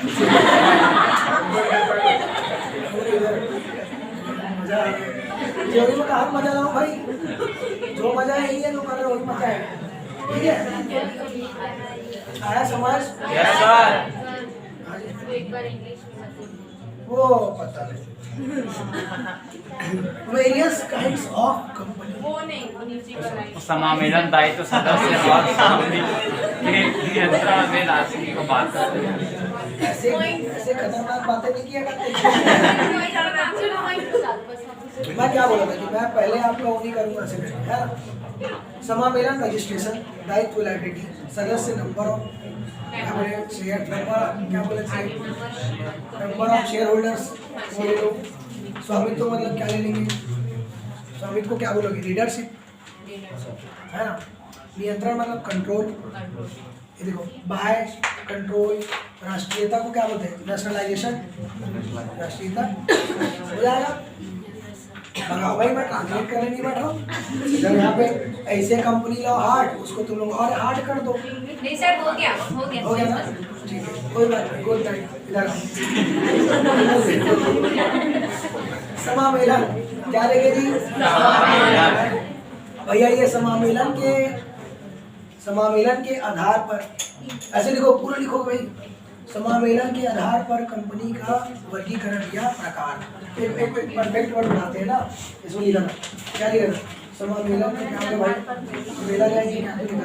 मजा जोड़ी में कहा मजा लाओ भाई, जो मजा है यही है, जो कर रहे हो वही मजा है। ठीक है, आया समझ? Yes sir. एक बार इंग्लिश में वो पता नहीं। वेरियस काइंड्स ऑफ कंपनी, वो नहीं, वो नीचे का लाइन। समामेलन दायित्व सदस्य और स्वामित्व के नियंत्रण में राष्ट्र को भाता है। ऐसे खतरनाक बातें नहीं किया करते। मैं क्या बोला था कि मैं पहले आपका वो नहीं करूंगा ऐसे है ना। समामेलन रजिस्ट्रेशन, दायित्व लायबिलिटी, सदस्य नंबर ऑफ क्या बोले शेयर नंबर, क्या बोले नंबर ऑफ शेयर होल्डर्स बोले लोग। स्वामित्व मतलब क्या ले लेंगे? स्वामित्व को क्या बोलोगे? लीडरशिप है ना। नियंत्रण मतलब कंट्रोल। ये देखो बाय कंट्रोल। राष्ट्रीयता को क्या बोलते हैं? नेशनलाइजेशन। राष्ट्रीयता हो जाएगा। भगाओ भाई, मैं ट्रांसलेट करने नहीं बैठ रहा हूँ। जब यहाँ पे ऐसे कंपनी लो हार्ड, उसको तुम लोग और हार्ड कर दो। नहीं सर, हो गया हो गया ना? ठीक है, कोई बात नहीं, गुड नाइट, इधर आओ। समामेलन क्या देंगे जी? भैया ये समामेलन के आधार पर ऐसे लिखो, पूरा लिखो भाई। समामेलन के आधार पर कंपनी का वर्गीकरण या प्रकार। एक परफेक्ट वर्ड बनाते हैं ना, इसको लिखना क्या लिखना? समामेलन में क्या होगा भाई? मेला जाएगी क्या लिखना?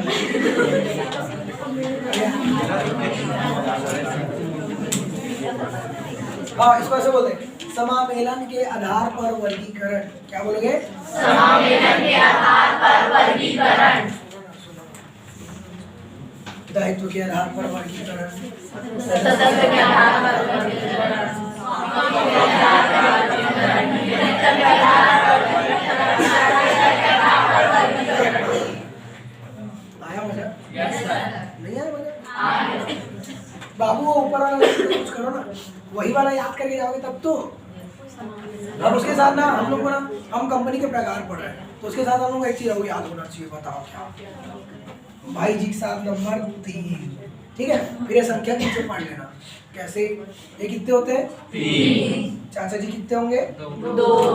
हाँ, इसको ऐसे बोलते हैं, समामेलन के आधार पर वर्गीकरण। क्या बोलोगे? समामेलन के आधार पर वर्गीकरण। दायित्व के आधार पर वर्गीकरण। सदस्य के आधार पर वर्गीकरण। आया मजा? नहीं आया मजा? बाबू वो ऊपर वाला कुछ करो ना, वही वाला याद करके जाओगे तब तो। अब उसके साथ ना हम लोग को ना, हम कंपनी के प्रकार पढ़ रहे हैं, तो उसके साथ हम लोग को एक चीज और याद होना चाहिए। बताओ क्या? भाई जी के साथ नंबर 3, ठीक है? फिर ये संख्या नीचे पढ़ लेना। कैसे? ये कितने होते हैं? 3। चाचा जी कितने होंगे? 2।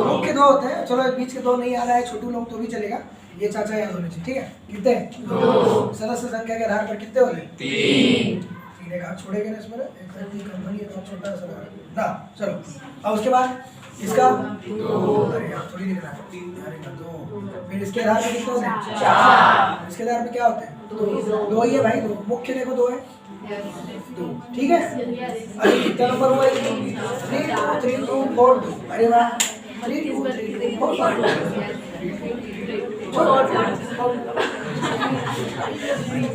मुख्य 2 होते हैं। चलो बीच के 2 नहीं आ रहा है, छोटू लोग तो भी चलेगा। ये चाचा याद होने चाहिए, ठीक है? कितने? 2। सदस्य संख्या के आधार पर कितने होते हैं? 3। एक हाथ छोड़ेंगे ना इसमें, एक कंपनी है तो छोटा सा ना। चलो अब उसके बाद इसका 2। अरे यार थोड़ी लिखना है, 2। फिर इसके आधार पे कितने होते हैं? 4। इसके आधार पे क्या होते हैं? 2 ही है भाई, 2 मुख्य देखो 2 है, 2, ठीक है? अरे कितना नंबर हुआ? 3 2 4 2। अरे वाह, 3 2 3 2 4 2।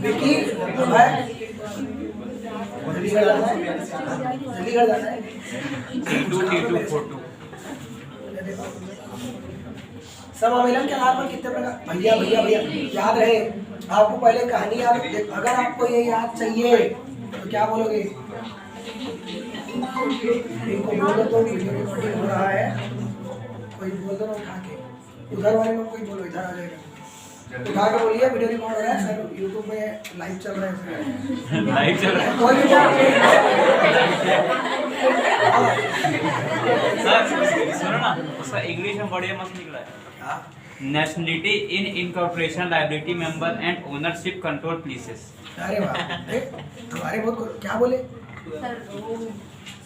विकी भाई जल्दी घर जाना है, जल्दी घर जाना है। T2 42। समामेलन के आधार पर कितने प्रकार? भैया भैया भैया याद रहे आपको, पहले कहानी याद। अगर आपको ये याद चाहिए तो क्या बोलोगे? इनको बोलो तो वीडियो रिकॉर्डिंग हो रहा है, कोई बोल दो ना उठा के। उधर वाले लोग कोई बोलो, इधर आ जाएगा, उठा के बोलिए वीडियो रिकॉर्ड हो रहा है सर, यूट्यूब में लाइव चल रहा है। लाइव चल रहा है कोई भी सर। सुनो ना, उसका इंग्लिश में बढ़िया मस्त निकला है। Nationality in incorporation liability member and ownership control places. अरे वाह, हमारे बहुत क्या बोले?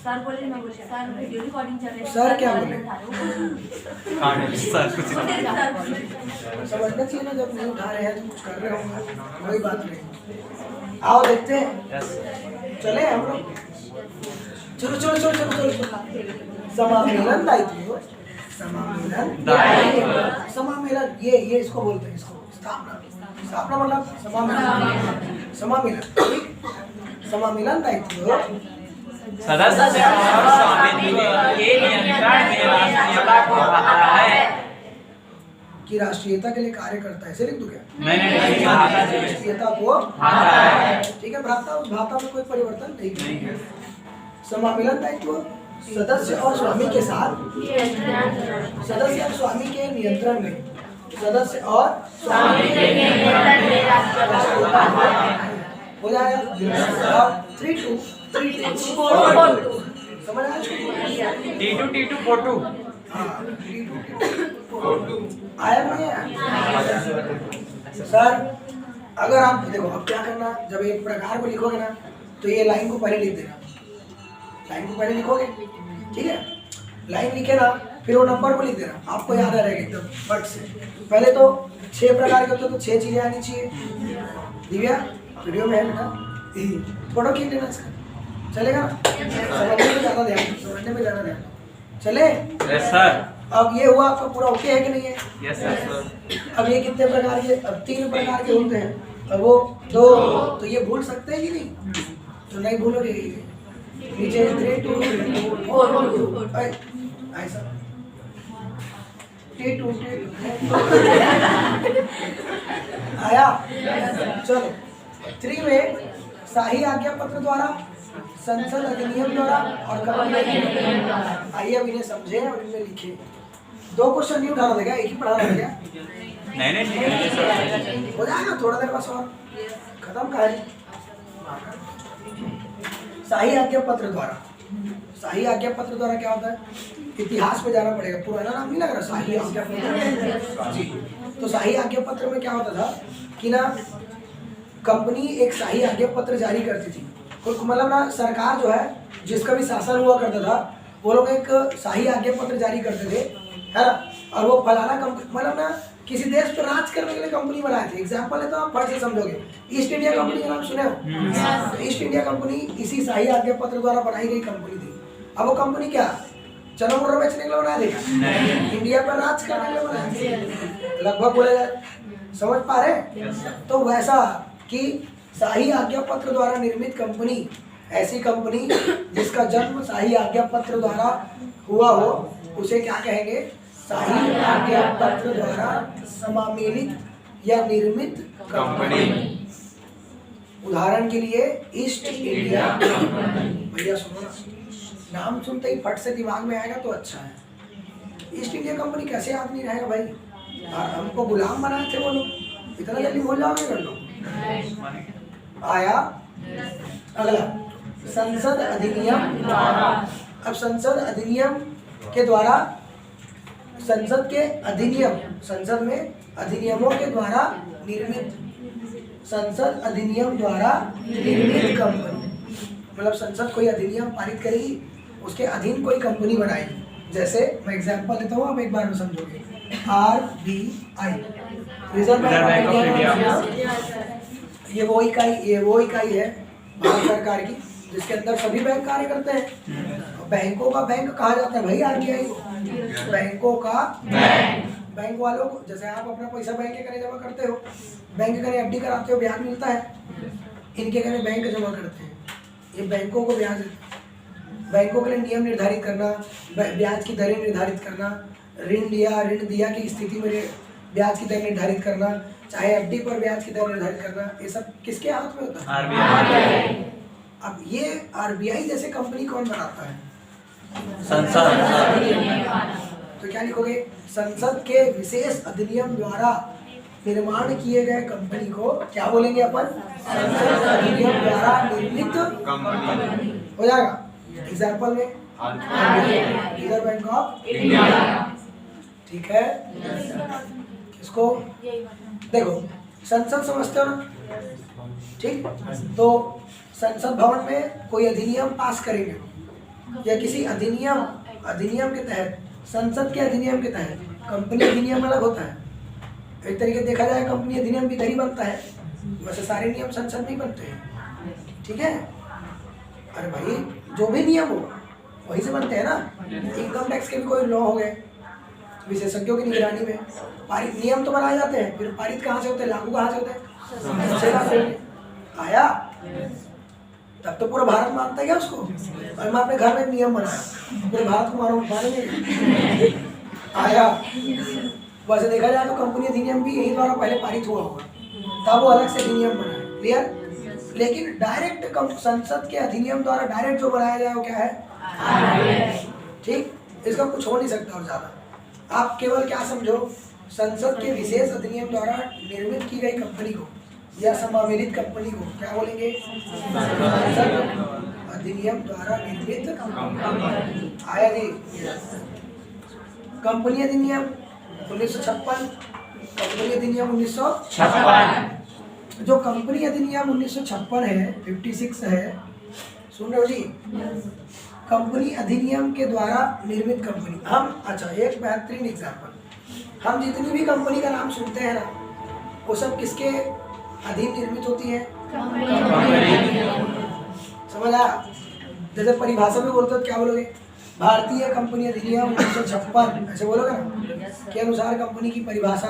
सर बोले, मैं बोले सर वीडियो रिकॉर्डिंग चल रही है। सर क्या बोले? सर कुछ समझना चाहिए ना, जब नहीं उठा रहे हैं तो कुछ कर रहे होंगे, कोई बात नहीं। आओ देखते हैं, चले हम लोग। चलो चलो चलो चलो चलो। समामेलन दायित्व, समामेलन समामेलन, ये इसको बोलते हैं, इसको स्थापना। स्थापना मतलब समामेलन। समामेलन दायित्व सदस्य और स्वामित्व के नियंत्रण में राष्ट्रीयता को खाता है। कि राष्ट्रीयता के लिए कार्य करता है, ऐसे लिख दूं क्या? मैंने राष्ट्रीयता को खाता है, ठीक है? भ्राता उस भाता में कोई परिवर्तन नहीं है। समामेलन दायित्व सदस्य और स्वामी के साथ, सदस्य और स्वामी के नियंत्रण में, सदस्य और स्वामी के नियंत्रण में हो जाएगा। 3 2 3 2 4 2 समझ आया? T2 42। आया नहीं आया? सर अगर आप देखो, अब क्या करना, जब एक प्रकार को लिखोगे ना तो ये लाइन को पहले लिख देना। लाइन को पहले लिखोगे, ठीक है? लाइन लिखे ना, फिर वो नंबर को लिख देना, आपको याद आ रहेगा एकदम फट से। पहले तो 6 प्रकार के होते हैं, तो 6 चीजें आनी चाहिए। दिव्या वीडियो में है बेटा, फोटो खींच लेना सर, चलेगा ना? समझने में ज़्यादा ध्यान, समझने में ज़्यादा ध्यान। चले? Yes sir. अब ये हुआ आपका पूरा ओके है कि नहीं है? Yes sir. अब ये कितने प्रकार के? अब 3 प्रकार के होते हैं, अब वो 2, तो ये भूल सकते हैं कि नहीं? तो नहीं भूलोगे। नीचे 3 2 4 2 ऐसा 3 2 आया? चलो 3 में शाही आज्ञा पत्र द्वारा, संसद अधिनियम द्वारा और कंपनी। आइए अब इन्हें समझे और इन्हें लिखे। 2 क्वेश्चन नहीं उठाना था क्या, एक ही पढ़ाना था क्या? नहीं ठीक है। हो जाएगा थोड़ा देर बस और खत्म कहानी। शाही आज्ञा पत्र द्वारा, शाही आज्ञा पत्र द्वारा क्या होता है? इतिहास में जाना पड़ेगा, पुराना नाम नहीं लग रहा शाही आज्ञा पत्र जी। तो शाही आज्ञा पत्र में क्या होता था कि ना कंपनी एक शाही आज्ञा पत्र जारी करती थी। कोई मतलब ना सरकार जो है जिसका भी शासन हुआ करता था वो लोग एक शाही आज्ञा पत्र जारी करते थे, है ना। और वो फलाना कंपनी मतलब ना किसी देश पर राज करने के लिए कंपनी बनाए थे। एग्जाम्पल है तो आप फट से समझोगे। ईस्ट इंडिया कंपनी का नाम सुने हो? तो ईस्ट इंडिया कंपनी इसी शाही आज्ञा पत्र द्वारा बनाई गई कंपनी थी। अब वो कंपनी क्या चना मुर्रा बेचने के लिए बनाया देगा? इंडिया पर राज करने के लिए बनाया थे। लगभग बोले जाए, समझ पा रहे? तो वैसा कि शाही आज्ञा पत्र द्वारा निर्मित कंपनी ऐसी कंपनी जिसका जन्म शाही आज्ञा पत्र द्वारा हुआ हो उसे क्या कहेंगे? शाही आज्ञा पत्र द्वारा समामेलित या निर्मित कंपनी। उदाहरण के लिए ईस्ट इंडिया। भैया सुनो ना, नाम सुनते ही फट से दिमाग में आएगा तो अच्छा है। ईस्ट इंडिया कंपनी कैसे याद नहीं रहेगा भाई? और हमको गुलाम बनाए थे वो लोग, इतना जल्दी भूल जाओगे कर लो। आया अगला संसद अधिनियम। अब संसद अधिनियम के द्वारा, संसद के अधिनियम, संसद में अधिनियमों के द्वारा निर्मित, संसद अधिनियम द्वारा निर्मित कंपनी मतलब संसद कोई अधिनियम पारित करेगी, उसके अधीन कोई कंपनी बनाएगी। जैसे मैं एग्जांपल देता हूँ, आप एक बार में समझोगे। RBI, reserve bank of India, ये वो इकाई है भारत सरकार की जिसके अंदर सभी बैंक कार्य करते हैं। बैंकों का बैंक कहा जाता है भाई RBI को। बैंकों का बैंक वालों को, जैसे आप अपना पैसा बैंक के कने जमा करते हो, बैंक के कने FD कराते हो, ब्याज मिलता है, इनके कने बैंक जमा करते हैं, ये बैंकों को ब्याज। बैंकों के लिए नियम निर्धारित करना, ब्याज की दरें निर्धारित करना, ऋण दिया की स्थिति में ब्याज की दर निर्धारित करना, चाहे FD पर ब्याज की दर निर्धारित करना, ये सब किसके हाथ में होता है? RBI। अब ये RBI जैसे कंपनी कौन बनाता है? संसद। तो क्या लिखोगे? संसद के विशेष अधिनियम द्वारा निर्माण किए गए कंपनी को क्या बोलेंगे अपन? संसद अधिनियम द्वारा निर्मित कंपनी हो जाएगा। एग्जाम्पल में रिजर्व बैंक ऑफ इंडिया, ठीक है। इसको देखो, संसद समझते हो ना? ठीक, तो संसद भवन में कोई अधिनियम पास करेंगे या किसी अधिनियम के तहत, संसद के अधिनियम के तहत कंपनी अधिनियम अलग होता है। एक तरीके देखा जाए कंपनी अधिनियम भी इधर ही बनता है, वैसे सारे नियम संसद में ही बनते हैं, ठीक है। अरे भाई जो भी नियम हो वहीं से बनते हैं ना। इनकम टैक्स के भी कोई लॉ हो गए, विशेषज्ञों की निगरानी में पारित नियम तो बनाए जाते हैं, फिर पारित कहाँ से होते हैं, लागू कहाँ से होते हैं? आया तब तो पूरा भारत मानता है क्या उसको? और मैं अपने घर में नियम बनाया, पूरे भारत को मानेंगे? आया। वैसे देखा जाए तो कंपनी अधिनियम भी यही द्वारा पहले पारित हुआ होगा, तब वो अलग से अधिनियम बनाए। क्लियर? लेकिन डायरेक्ट संसद के अधिनियम द्वारा डायरेक्ट जो बनाया जाए वो क्या है? ठीक, इसका कुछ हो नहीं सकता और ज्यादा। आप केवल क्या समझो, संसद के विशेष अधिनियम द्वारा निर्मित की गई कंपनी को या समावेलित कंपनी को क्या बोलेंगे? संसद अधिनियम द्वारा निर्मित कंपनी। आया जी। कंपनी अधिनियम 1956, कंपनी अधिनियम 1956। जो कंपनी अधिनियम 1956 है, 56 है, सुन रहे हो जी? कंपनी अधिनियम के द्वारा निर्मित कंपनी। हम अच्छा एक बेहतरीन एग्जाम्पल, हम जितनी भी कंपनी का नाम सुनते हैं ना, वो सब किसके अधीन निर्मित होती है? समझ आया? जैसे परिभाषा में बोलते हो क्या बोलोगे? भारतीय कंपनी अधिनियम 1956 ऐसे बोलोगे ना, के अनुसार कंपनी की परिभाषा।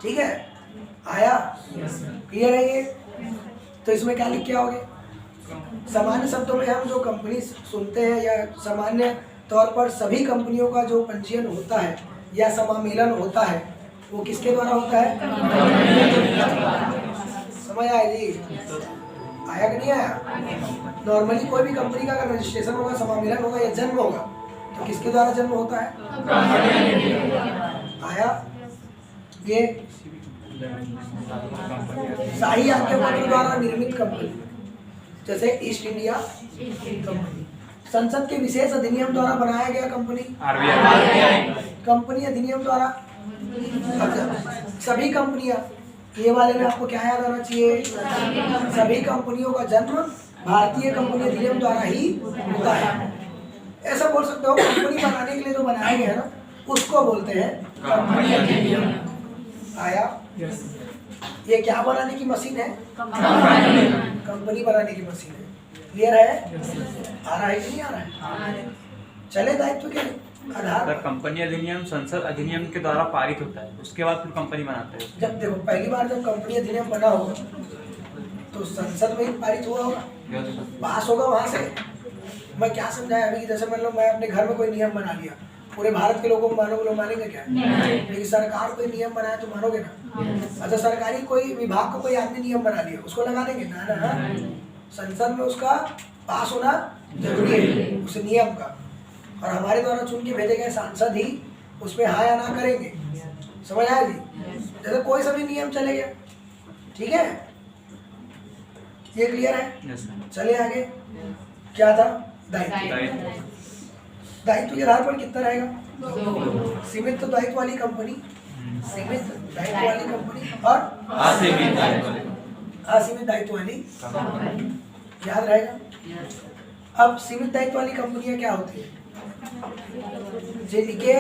ठीक है, आया? क्लियर है ये? तो इसमें क्या लिख के आओगे? सामान्य शब्दों में हम जो कंपनी सुनते हैं या सामान्य तौर पर सभी कंपनियों का जो पंजीयन होता है या समामेलन होता है वो किसके द्वारा होता है? समझ आया जी? आया कि नहीं आया? नॉर्मली कोई भी कंपनी का अगर रजिस्ट्रेशन होगा, समामेलन होगा या जन्म होगा तो किसके द्वारा जन्म होता है? आया ये शाही आज्ञापत्र द्वारा निर्मित कंपनी, जैसे ईस्ट इंडिया कंपनी। संसद के विशेष अधिनियम द्वारा बनाया गया कंपनी, कंपनी अधिनियम द्वारा। सभी कंपनियां, ये वाले में आपको क्या याद आना चाहिए? सभी कंपनियों का जन्म भारतीय कंपनी अधिनियम द्वारा ही होता है। ऐसा बोल सकते हो, कंपनी बनाने के लिए जो बनाया गया है ना, उसको बोलते हैं कंपनी अधिनियम। आया? ये क्या बनाने की मशीन है? कंपनी बनाने की मशीन है। क्लियर है? आ रहा है कि नहीं आ रहा है? चले दायित्व के आधार पर कंपनी अधिनियम संसद अधिनियम के द्वारा पारित होता है, उसके बाद फिर कंपनी बनाते हैं। जब देखो पहली बार जब कंपनी अधिनियम बना होगा तो संसद में ही पारित हुआ होगा, पास होगा वहां से। मैं क्या समझाया अभी, जैसे मान लो मैं अपने घर में कोई नियम बना लिया, पूरे भारत के लोगों को मानोगे, लोग मानेंगे क्या? लेकिन सरकार कोई नियम बनाया तो मानोगे ना। अच्छा, सरकारी कोई विभाग को कोई आदमी नियम बना लिया, उसको लगा देंगे ना? ना, संसद में उसका पास होना जरूरी है उस नियम का, और हमारे द्वारा चुन के भेजे गए सांसद ही उसमें हाँ या ना करेंगे। समझ आया जी? जैसे कोई सा भी नियम चले गया, ठीक है? ये क्लियर है? चले आगे। क्या था? दायित्व। दायित्व के आधार पर कितना रहेगा? सीमित तो दायित्व वाली कंपनी, सीमित दायित्व वाली कंपनी और असीमित दायित्व वाली कंपनी। याद रहेगा। अब सीमित दायित्व वाली कंपनियां क्या होती है? जिनके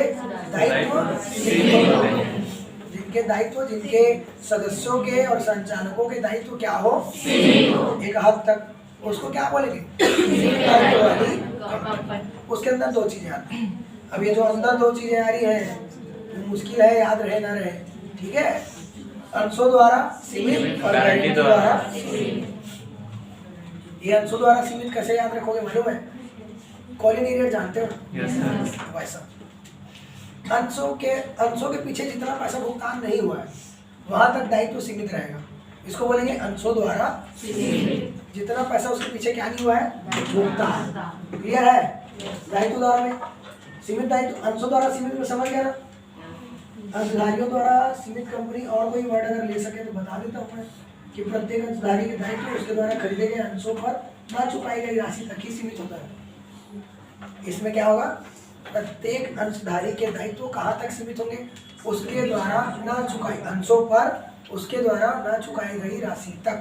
दायित्व सीमित होते हैं, जिनके दायित्व, जिनके सदस्यों के और संचालकों के दायित्व क्या हो? एक हद तक, उसको क्या बोलेंगे? दायित्व वाली कंपनी। उसके अंदर दो चीजें आती हैं। अब ये जो अंदर दो चीजें आ रही है, मुश्किल है याद रहे ना रहे, ठीक है? अंशों द्वारा सीमित और गारंटी द्वारा सीमित। ये अंशों द्वारा सीमित कैसे याद रखोगे मालूम है? कॉलिन जानते हो? वैसा अंशों के पीछे जितना पैसा भुगतान नहीं हुआ है वहां तक दायित्व सीमित रहेगा। इसको बोलेंगे अंशों द्वारा सीमित। जितना पैसा उसके पीछे क्या नहीं हुआ है? भुगतान। क्लियर है? दायित्व द्वारा में सीमित दायित्व, अंशों द्वारा सीमित में समझ गया ना? अंशधारियों द्वारा सीमित कंपनी, और कोई वर्ड अगर ले सके तो बता देता हूँ मैं कि प्रत्येक अंशधारी के दायित्व उसके द्वारा खरीदे गए अंशों पर न चुकाई गई राशि तक ही सीमित होता है। इसमें क्या होगा? प्रत्येक अंशधारी के दायित्व कहाँ तक सीमित होंगे? उसके द्वारा न चुकाई अंशों पर उसके द्वारा न चुकाई गई राशि तक।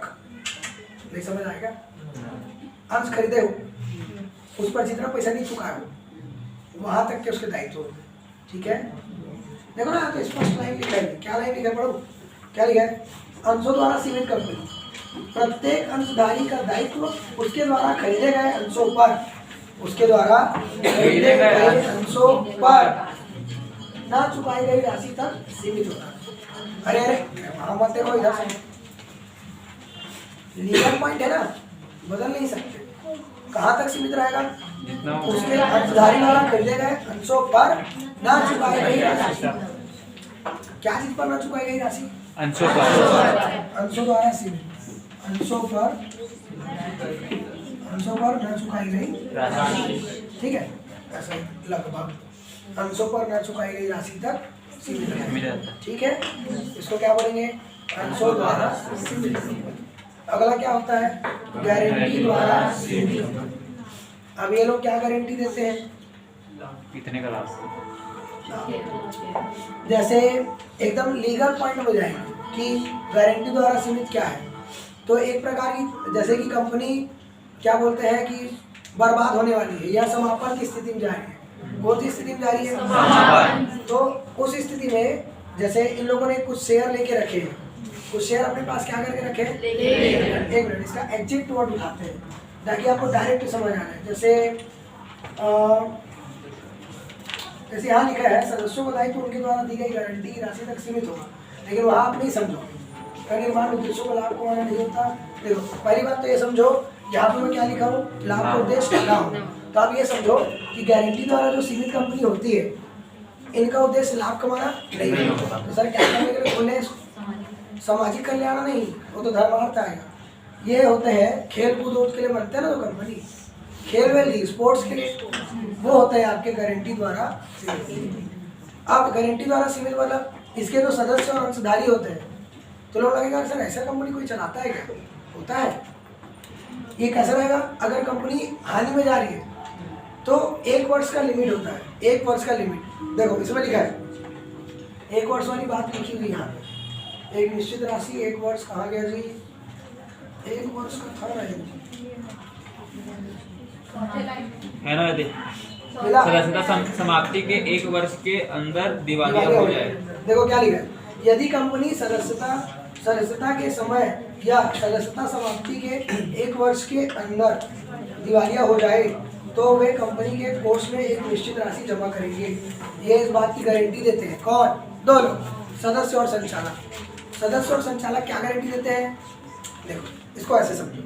नहीं समझ आएगा? अंश खरीदे हो, उस पर जितना पैसा नहीं चुकाया हो वहां तक के उसके दायित्व हो। ठीक है? देखो ना, तो स्पष्ट लाइन लिखा है। क्या लाइन लिखा है? पढ़ो क्या लिखा है? अंशों द्वारा सीमित कंपनी, प्रत्येक अंशधारी का दायित्व उसके द्वारा खरीदे गए अंशों पर, उसके द्वारा खरीदे गए अंशों पर ना चुकाई गई राशि तक सीमित होता है। अरे अरे मत देखो इधर से, लीगल पॉइंट है ना, बदल नहीं सकते। कहाँ तक सीमित रहेगा? उसके अंशधारी द्वारा खरीदे गए अंशों पर ना चुकाई गई राशि। क्या चीज पर ना चुकाई गई राशि? अंशों पर। अंशों द्वारा सीमित, अंशों पर न चुकाई गई राशि। ठीक है? ऐसा लगभग अंशों पर न चुकाई गई राशि तक सीमित है। ठीक है? इसको क्या बोलेंगे? अंशों द्वारा सीमित। अगला क्या होता है? गारंटी द्वारा सीमित। अब ये लोग क्या गारंटी देते हैं? कितने का लाभ? जैसे एकदम लीगल पॉइंट हो जाएंगे कि गारंटी द्वारा सीमित क्या है। तो एक प्रकार की, जैसे कि कंपनी क्या बोलते हैं कि बर्बाद होने वाली है या समापन की स्थिति में जा रही है। कौन सी स्थिति में जा रही है? तो उस स्थिति में जैसे इन लोगों ने कुछ शेयर लेके रखे हैं, कुछ शेयर अपने पास क्या करके रखे हैं? एक मिनट, इसका एग्जैक्ट वर्ड उठाते हैं ताकि आपको डायरेक्ट समझ आ जाए। जैसे यहाँ लिखा है, सदस्यों को दायित्व उनके द्वारा दी गई गारंटी की राशि तक सीमित होगा। लेकिन वहाँ आप नहीं समझो, निर्माण उद्देश्यों को लाभ कमाना नहीं होता। देखो पहली बात तो ये समझो, यहाँ पर मैं क्या लिखा हूँ? लाभ का उद्देश्य ना हो। तो आप ये समझो कि गारंटी द्वारा जो सीमित कंपनी होती है, इनका उद्देश्य लाभ कमाना नहीं होता। तो सर क्या करने के लिए खोले? सामाजिक कल्याण नहीं, वो तो धर्मार्थ आएगा। ये होते हैं खेल कूद के लिए बनते हैं ना, तो कंपनी खेल वेल स्पोर्ट्स के लिए वो होता है आपके गारंटी द्वारा सीमित। अब गारंटी द्वारा सीमित मतलब इसके जो सदस्य और अंशधारी होते हैं, तो लोग लगेगा सर ऐसा कंपनी कोई चलाता है क्या? होता है। ये कैसा रहेगा? अगर कंपनी हानि में जा रही है तो 1 वर्ष का लिमिट होता है, 1 वर्ष का लिमिट। देखो इसमें लिखा है 1 वर्ष वाली बात लिखी हुई यहाँ पे, एक निश्चित राशि 1 वर्ष कहाँ गया जी? 1 वर्ष का था ना है ना यदि मिला? सदस्यता समाप्ति के 1 वर्ष के अंदर दिवालिया हो जाए। देखो क्या लिखा है, यदि कंपनी सदस्यता के समय या सदस्यता समाप्ति के 1 वर्ष के अंदर दिवालिया हो जाए तो वे कंपनी के कोष में एक निश्चित राशि जमा करेंगे। ये इस बात की गारंटी देते हैं। कौन? 2 लोग, सदस्य और संचालक। सदस्य और संचालक क्या गारंटी देते हैं? देखो इसको ऐसे समझो,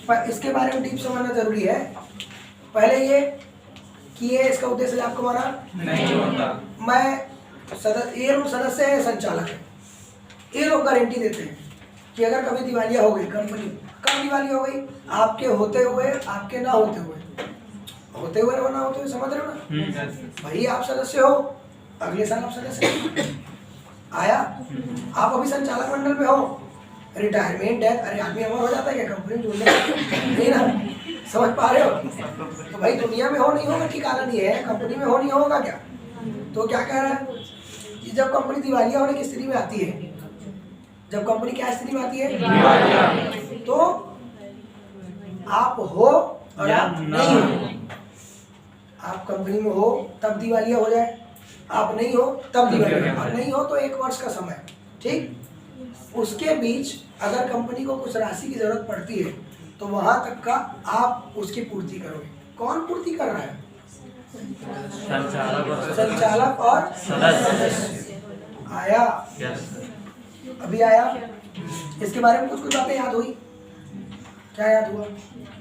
पर इसके बारे में डीप समझना जरूरी है। पहले ये कि ये इसका उद्देश्य लाभ कमाना नहीं होता। ये लोग सदस्य है, संचालक है, ये लोग गारंटी देते हैं कि अगर कभी दिवालिया हो गई कंपनी, कब दिवालिया हो गई? आपके होते हुए, आपके ना होते हुए, होते हुए और ना होते हुए, समझ रहे हो ना? भाई आप सदस्य हो, अगले साल आप सदस्य आया, आप अभी संचालक मंडल में हो, रिटायरमेंट है, अरे आदमी अमर हो जाता है क्या कंपनी जुड़ने? नहीं ना, समझ पा रहे हो? तो भाई दुनिया में हो नहीं होगा ठिकाना नहीं है, कंपनी में हो नहीं होगा क्या? तो क्या कह रहा है कि जब कंपनी दिवालिया होने की स्थिति में आती है, जब कंपनी क्या स्थिति में आती है, तो आप हो और आप नहीं हो। आप कंपनी में हो तब दिवालिया हो जाए, आप नहीं हो तब दिवालिया, आप नहीं हो तो 1 वर्ष का समय, ठीक। उसके बीच अगर कंपनी को कुछ राशि की जरूरत पड़ती है तो वहां तक का आप उसकी पूर्ति करोगे। कौन पूर्ति कर रहा है? संचालक और सदस्य। आया? अभी आया? इसके बारे में कुछ बातें याद हुई? क्या याद हुआ?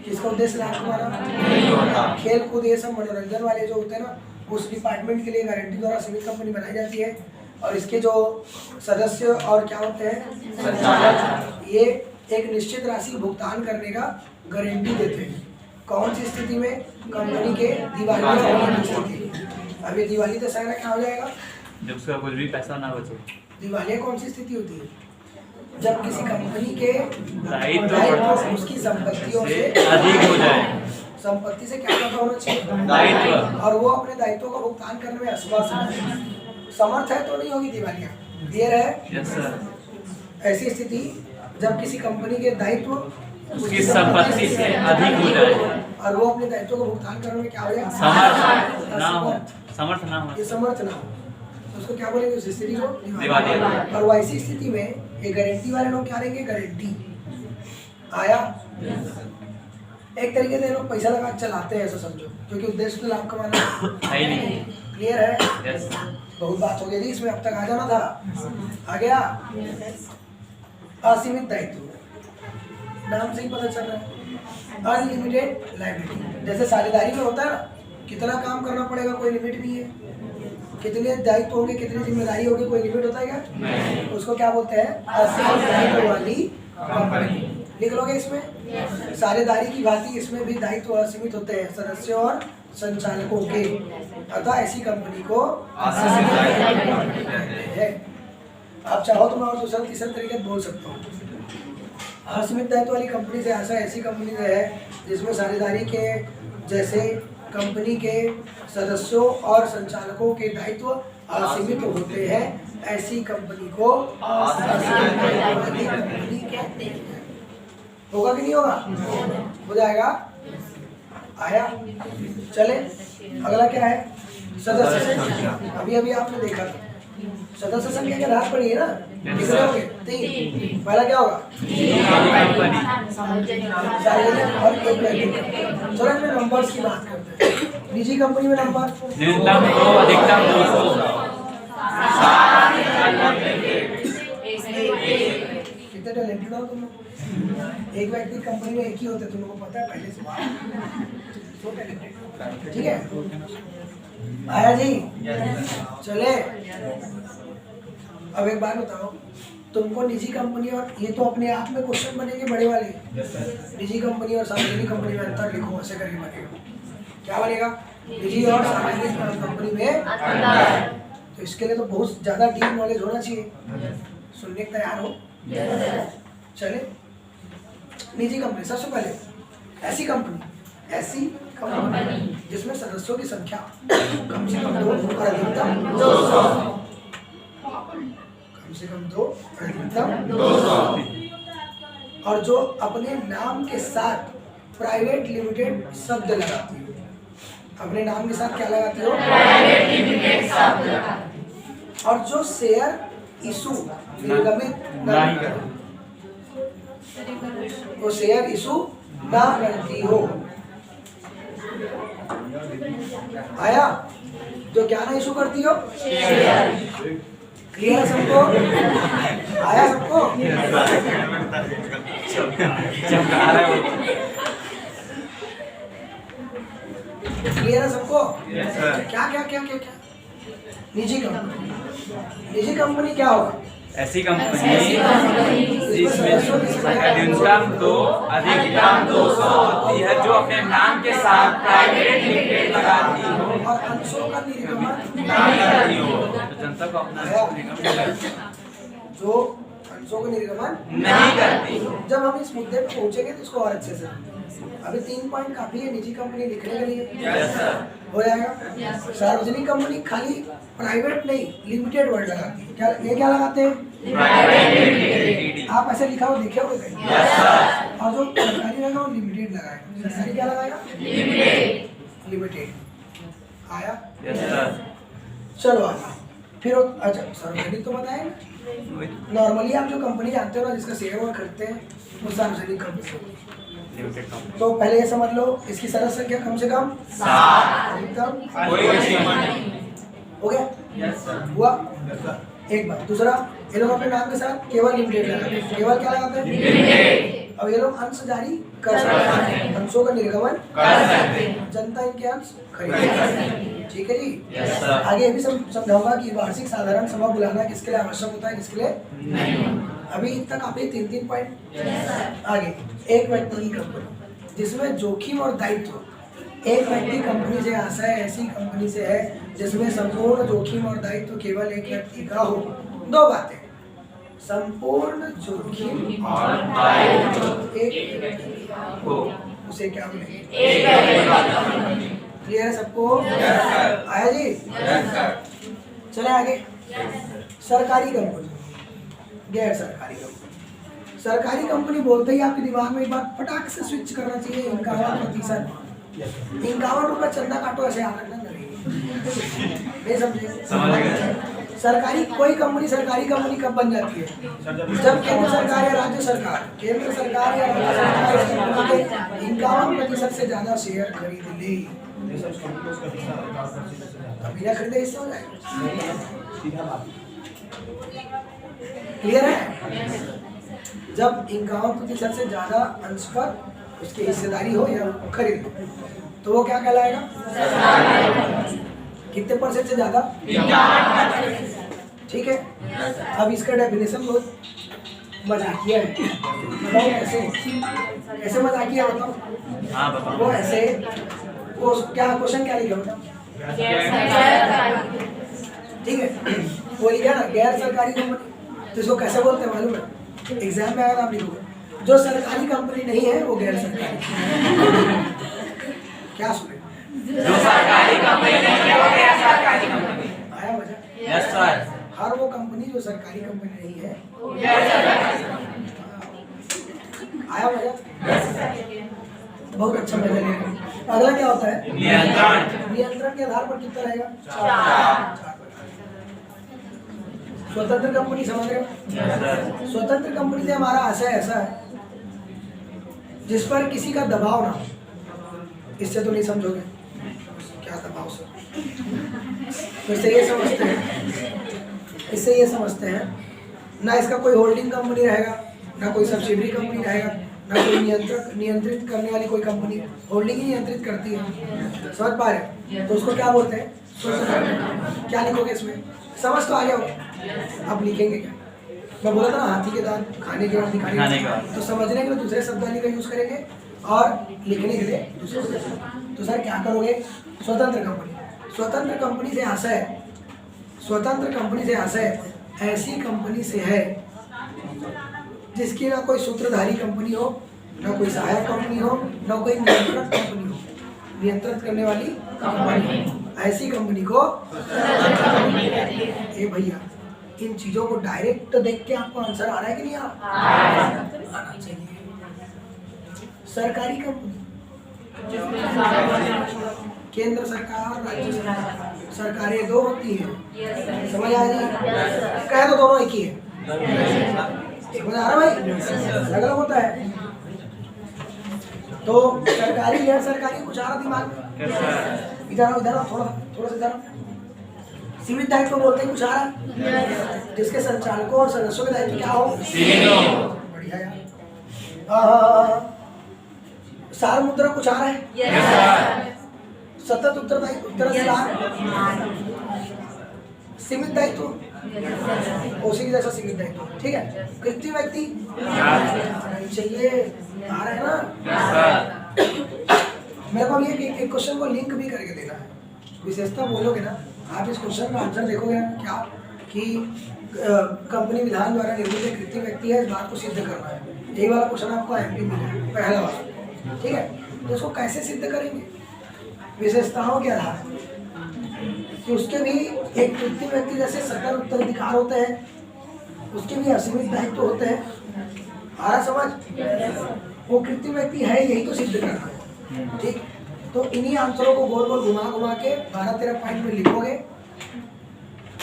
इसका उद्देश्य लाभ कमाना, खेल कूद ये सब मनोरंजन वाले जो होते हैं ना, उस डिपार्टमेंट के लिए गारंटी द्वारा सीमित कंपनी बनाई जाती है। और इसके जो सदस्य और क्या होते हैं, संचालक, ये एक निश्चित राशि भुगतान करने का गारंटी देते हैं। कौन सी स्थिति में? कंपनी के दिवालिया होने की स्थिति। अभी दिवाली दशहरा क्या हो जाएगा? जब उसका कुछ भी पैसा ना बचे। दिवालिया कौन सी स्थिति होती है? जब किसी कंपनी के दायित्व उसकी संपत्तियों से अधिक हो जाए। संपत्ति से क्या ज्यादा होना चाहिए? दायित्व। और वो अपने दायित्वों का भुगतान करने में असमर्थ है, समर्थ है तो नहीं होगी दिवालिया। क्लियर है? Yes sir. ऐसी स्थिति जब किसी कंपनी के दायित्व उसकी संपत्ति से अधिक हो जाए और वो अपने दायित्वों का भुगतान करने में क्या हो जाए? समर्थ ना हो। ये समर्थ ना हो तो उसको क्या बोलेंगे? उस स्थिति को दिवालिया। और वैसी स्थिति में ये गारंटी वाले लोग क्या लेंगे? गारंटी। आया? एक तरीके से लोग पैसा लगा चलाते हैं, ऐसा समझो, क्योंकि उद्देश्य तो लाभ कमाना है ही नहीं। क्लियर है? यस। बहुत बात हो गई, इसमें अब तक आ जाना था। आ गया? असीमित दायित्व, नाम से ही पता चल रहा है। अनलिमिटेड लायबिलिटी, जैसे साझेदारी में होता है ना, कितना काम करना पड़ेगा कोई लिमिट नहीं है, कितने दायित्व होंगे, कितनी जिम्मेदारी होगी, कोई लिमिट होता है क्या? नहीं। उसको क्या बोलते हैं? असीमित दायित्व वाली कंपनी। लिख लोगे इसमें? साझेदारी की भांति इसमें भी दायित्व असीमित होते हैं सदस्यों और संचालकों के, अतः ऐसी कंपनी को असीमित दायित्व कहते हैं। आप चाहो तो मैं और दूसरा तीसरा तरीके बोल सकता हूँ। असीमित दायित्व वाली कंपनी से ऐसी कंपनी है जिसमें साझेदारी के जैसे कंपनी के सदस्यों और संचालकों के दायित्व असीमित होते हैं, ऐसी कंपनी को असीमित दायित्व वाली कंपनी कहते हैं। होगा कि नहीं होगा? हो जाएगा? आया? चले अगला क्या है? सदस्य संख्या। अभी अभी आपने देखा था सदस्य संख्या के आधार पर ही है ना, कितने होंगे? 3। पहला क्या होगा? सार्वजनिक और एक व्यक्तिगत। चलो इसमें नंबर्स की बात करते हैं। निजी कंपनी में नंबर न्यूनतम 2 अधिकतम 200। कितने टैलेंटेड हो तुम लोग? एक व्यक्ति कंपनी में एक ही होते, तुम लोगों को पता है पहले से। सो टैलेंटेड, ठीक है? आया जी? चले अब एक बात बताओ, तुमको निजी कंपनी और ये तो अपने आप में क्वेश्चन बनेंगे बड़े वाले। निजी कंपनी और सार्वजनिक कंपनी में अंतर लिखो, ऐसे करके बनेगा। क्या बनेगा? निजी और सार्वजनिक कंपनी में तो इसके लिए तो बहुत ज्यादा डीप नॉलेज होना चाहिए। सुनने के तैयार हो? चले, निजी कंपनी सबसे पहले ऐसी कंपनी जिसमें सदस्यों की संख्या कम से कम 2 और अधिकतम 200, कम से कम 2 और अधिकतम 200, और जो अपने नाम के साथ प्राइवेट लिमिटेड शब्द लगाती हो। अपने नाम के साथ क्या लगाती हो? प्राइवेट लिमिटेड शब्द। और जो शेयर इशू निर्गमित नहीं करती, वो शेयर इशू ना करती हो। आया? जो क्या ना इशू करती हो? क्लियर है सबको? आया सबको? क्लियर है सबको? क्या क्या क्या क्या क्या? निजी कंपनी क्या होगा? ऐसी कंपनी जिसमें न्यूनतम 2 अधिकतम 200 होती है, जो अपने नाम के साथ प्राइवेट लिमिटेड लगाती हो और अंशों का निर्गमन नहीं करती हो, तो जनता को अपना जो अंशों का निर्गमन नहीं करती। जब हम इस मुद्दे पे पहुंचेंगे तो इसको और अच्छे से अभी 3 पॉइंट काफी है निजी कंपनी लिखने के लिए। हो जाएगा। सार्वजनिक कंपनी खाली प्राइवेट नहीं लिमिटेड वर्ड लगाती है। क्या ये क्या लगाते हैं? आप ऐसे लिखा हो देखे हो कहीं? और जो सरकारी रहेगा वो लिमिटेड लगाएगा। सरकारी क्या लगाएगा? लिमिटेड। आया? चलो आगे। फिर अच्छा सार्वजनिक तो बताया ना। नॉर्मली आप जो कंपनी जानते हो ना जिसका शेयर वो खरीदते हैं वो सार्वजनिक कंपनी। तो पहले ये समझ लो इसकी सदस्य संख्या कम से कम 7 हो गया। हुआ एक बार। दूसरा, ये लोग अपने नाम के साथ केवल लिमिटेड लगाते हैं। केवल क्या लगाते हैं? अब ये लोग अंश जारी कर सकते हैं, अंशों का निर्गमन कर सकते हैं, जनता इनके अंश खरीद सकती है। ठीक है जी। आगे ये भी समझाऊंगा कि वार्षिक साधारण सभा बुलाना किसके लिए आवश्यक होता है, किसके लिए नहीं। अभी तक आपने 3 पॉइंट। आगे एक व्यक्ति की कंपनी जिसमें जोखिम और दायित्व, एक व्यक्ति कंपनी से आशा है ऐसी कंपनी से है जिसमें संपूर्ण जोखिम और दायित्व केवल एक व्यक्ति का हो। 2 बातें, संपूर्ण जोखिम और दायित्व एक व्यक्ति का हो, उसे क्या बोलेंगे? क्लियर है सबको? आया जी? चले आगे। सरकारी कंपनी, गैर सरकारी कंपनी। सरकारी कंपनी बोलते ही आपके दिमाग में एक बार फटाक से स्विच करना चाहिए 51%। 51 रुपये चंदा काटो ऐसे याद रखना नहीं समझे? सरकारी कोई कंपनी सरकारी कंपनी कब बन जाती है? जब केंद्र सरकार या राज्य सरकार, केंद्र सरकार या राज्य सरकार के 51% से ज्यादा शेयर खरीद ले। अभी ना खरीदे इससे हो जाएगा। क्लियर है? जब 51% से ज्यादा अंश पर उसकी हिस्सेदारी हो या खरीद लो तो वो क्या कहलाएगा? कितने % से ज्यादा? ठीक है। अब इसका डेफिनेशन बहुत मजाकिया है। बताओ कैसे? कैसे मजाकिया बताओ? हाँ बताओ। वो ऐसे वो क्या क्वेश्चन क्या लिखा बताओ? ठीक है, वो लिखा ना गैर सरकारी कंपनी। तो इसको कैसे बोलते हैं मालूम है? एग्जाम में आएगा आप लिखोगे जो सरकारी कंपनी नहीं है वो गैर सरकारी। क्या सुने? जो सरकारी कंपनी नहीं है वो गैर सरकारी कंपनी। आया मजा? Yes sir. हर वो कंपनी जो सरकारी कंपनी नहीं है आया मजा? बहुत अच्छा मजा लेगा। अगला क्या होता है? नियंत्रण। नियंत्रण के आधार पर कितना रहेगा? 4। स्वतंत्र कंपनी समझ रहे हो? स्वतंत्र कंपनी से हमारा आशय ऐसा है जिस पर किसी का दबाव ना हो। इससे तो नहीं समझोगे क्या दबाव से? तो इससे ये समझते हैं ना इसका कोई होल्डिंग कंपनी रहेगा, ना कोई सब्सिडरी कंपनी रहेगा, ना कोई नियंत्रित करने वाली कोई कंपनी। होल्डिंग ही नियंत्रित करती है। समझ पा रहे? तो उसको क्या बोलते हैं? क्या लिखोगे इसमें? समझ तो आ गया हो? अब लिखेंगे क्या? मैं बोला था ना हाथी के दांत खाने के बाद दिखाने, तो समझने के लिए दूसरे शब्दावली का यूज करेंगे और लिखने के लिए दूसरे को देते हैं। तो सर क्या करोगे? स्वतंत्र कंपनी। स्वतंत्र कंपनी से आशय, स्वतंत्र कंपनी से आशय ऐसी कंपनी से है जिसकी ना कोई सूत्रधारी कंपनी हो, ना कोई सहायक कंपनी हो, ना कोई नियंत्रण कंपनी हो, नियंत्रित करने वाली कंपनी, ऐसी कंपनी को ए भैया इन चीजों को डायरेक्ट देख के आपको आंसर आ रहा है कि नहीं आ रहा? आना चाहिए। सरकारी कंपनी, केंद्र सरकार, राज्य सरकार, सरकारें दो होती है, समझ आ रही? कहे तो दोनों एक ही है, समझ आ रहा भाई? अलग अलग होता है। तो सरकारी गैर सरकारी कुछ आ रहा दिमाग में? इधर आओ, थोड़ा सा इधर। सीमित दायित्व बोलते हैं, कुछ आ रहा जिसके संचालकों और सदस्यों के दायित्व क्या हो? बढ़िया यार। सार मुद्रा कुछ आ रहा है? सतत उत्तरदायित्व, सीमित दायित्व, उसी जैसा सीमित दायित्व, ठीक है। कृत्रिम व्यक्ति चाहिए, आ रहा है ना? मेरे को ये एक क्वेश्चन को लिंक भी करके देना है। विशेषता बोलोगे ना आप, इस क्वेश्चन का आंसर देखोगे ना क्या कि कंपनी विधान द्वारा निर्मित एक कृत्रिम व्यक्ति है, इस बात को सिद्ध करना है। यही वाला क्वेश्चन आपको एमपी मिला है, पहला वाला, ठीक है। तो इसको कैसे सिद्ध करेंगे? विशेषताओं के आधार कि उसके भी एक कृत्रिम व्यक्ति जैसे सकल उत्तराधिकार होते हैं, उसके भी असीमित दायित्व होते हैं। आ रहा समझ? वो कृत्रिम व्यक्ति है, यही तो सिद्ध करना है, ठीक। तो इन्हीं आंसरों को गोल गोल घुमा के 12-13 पॉइंट में लिखोगे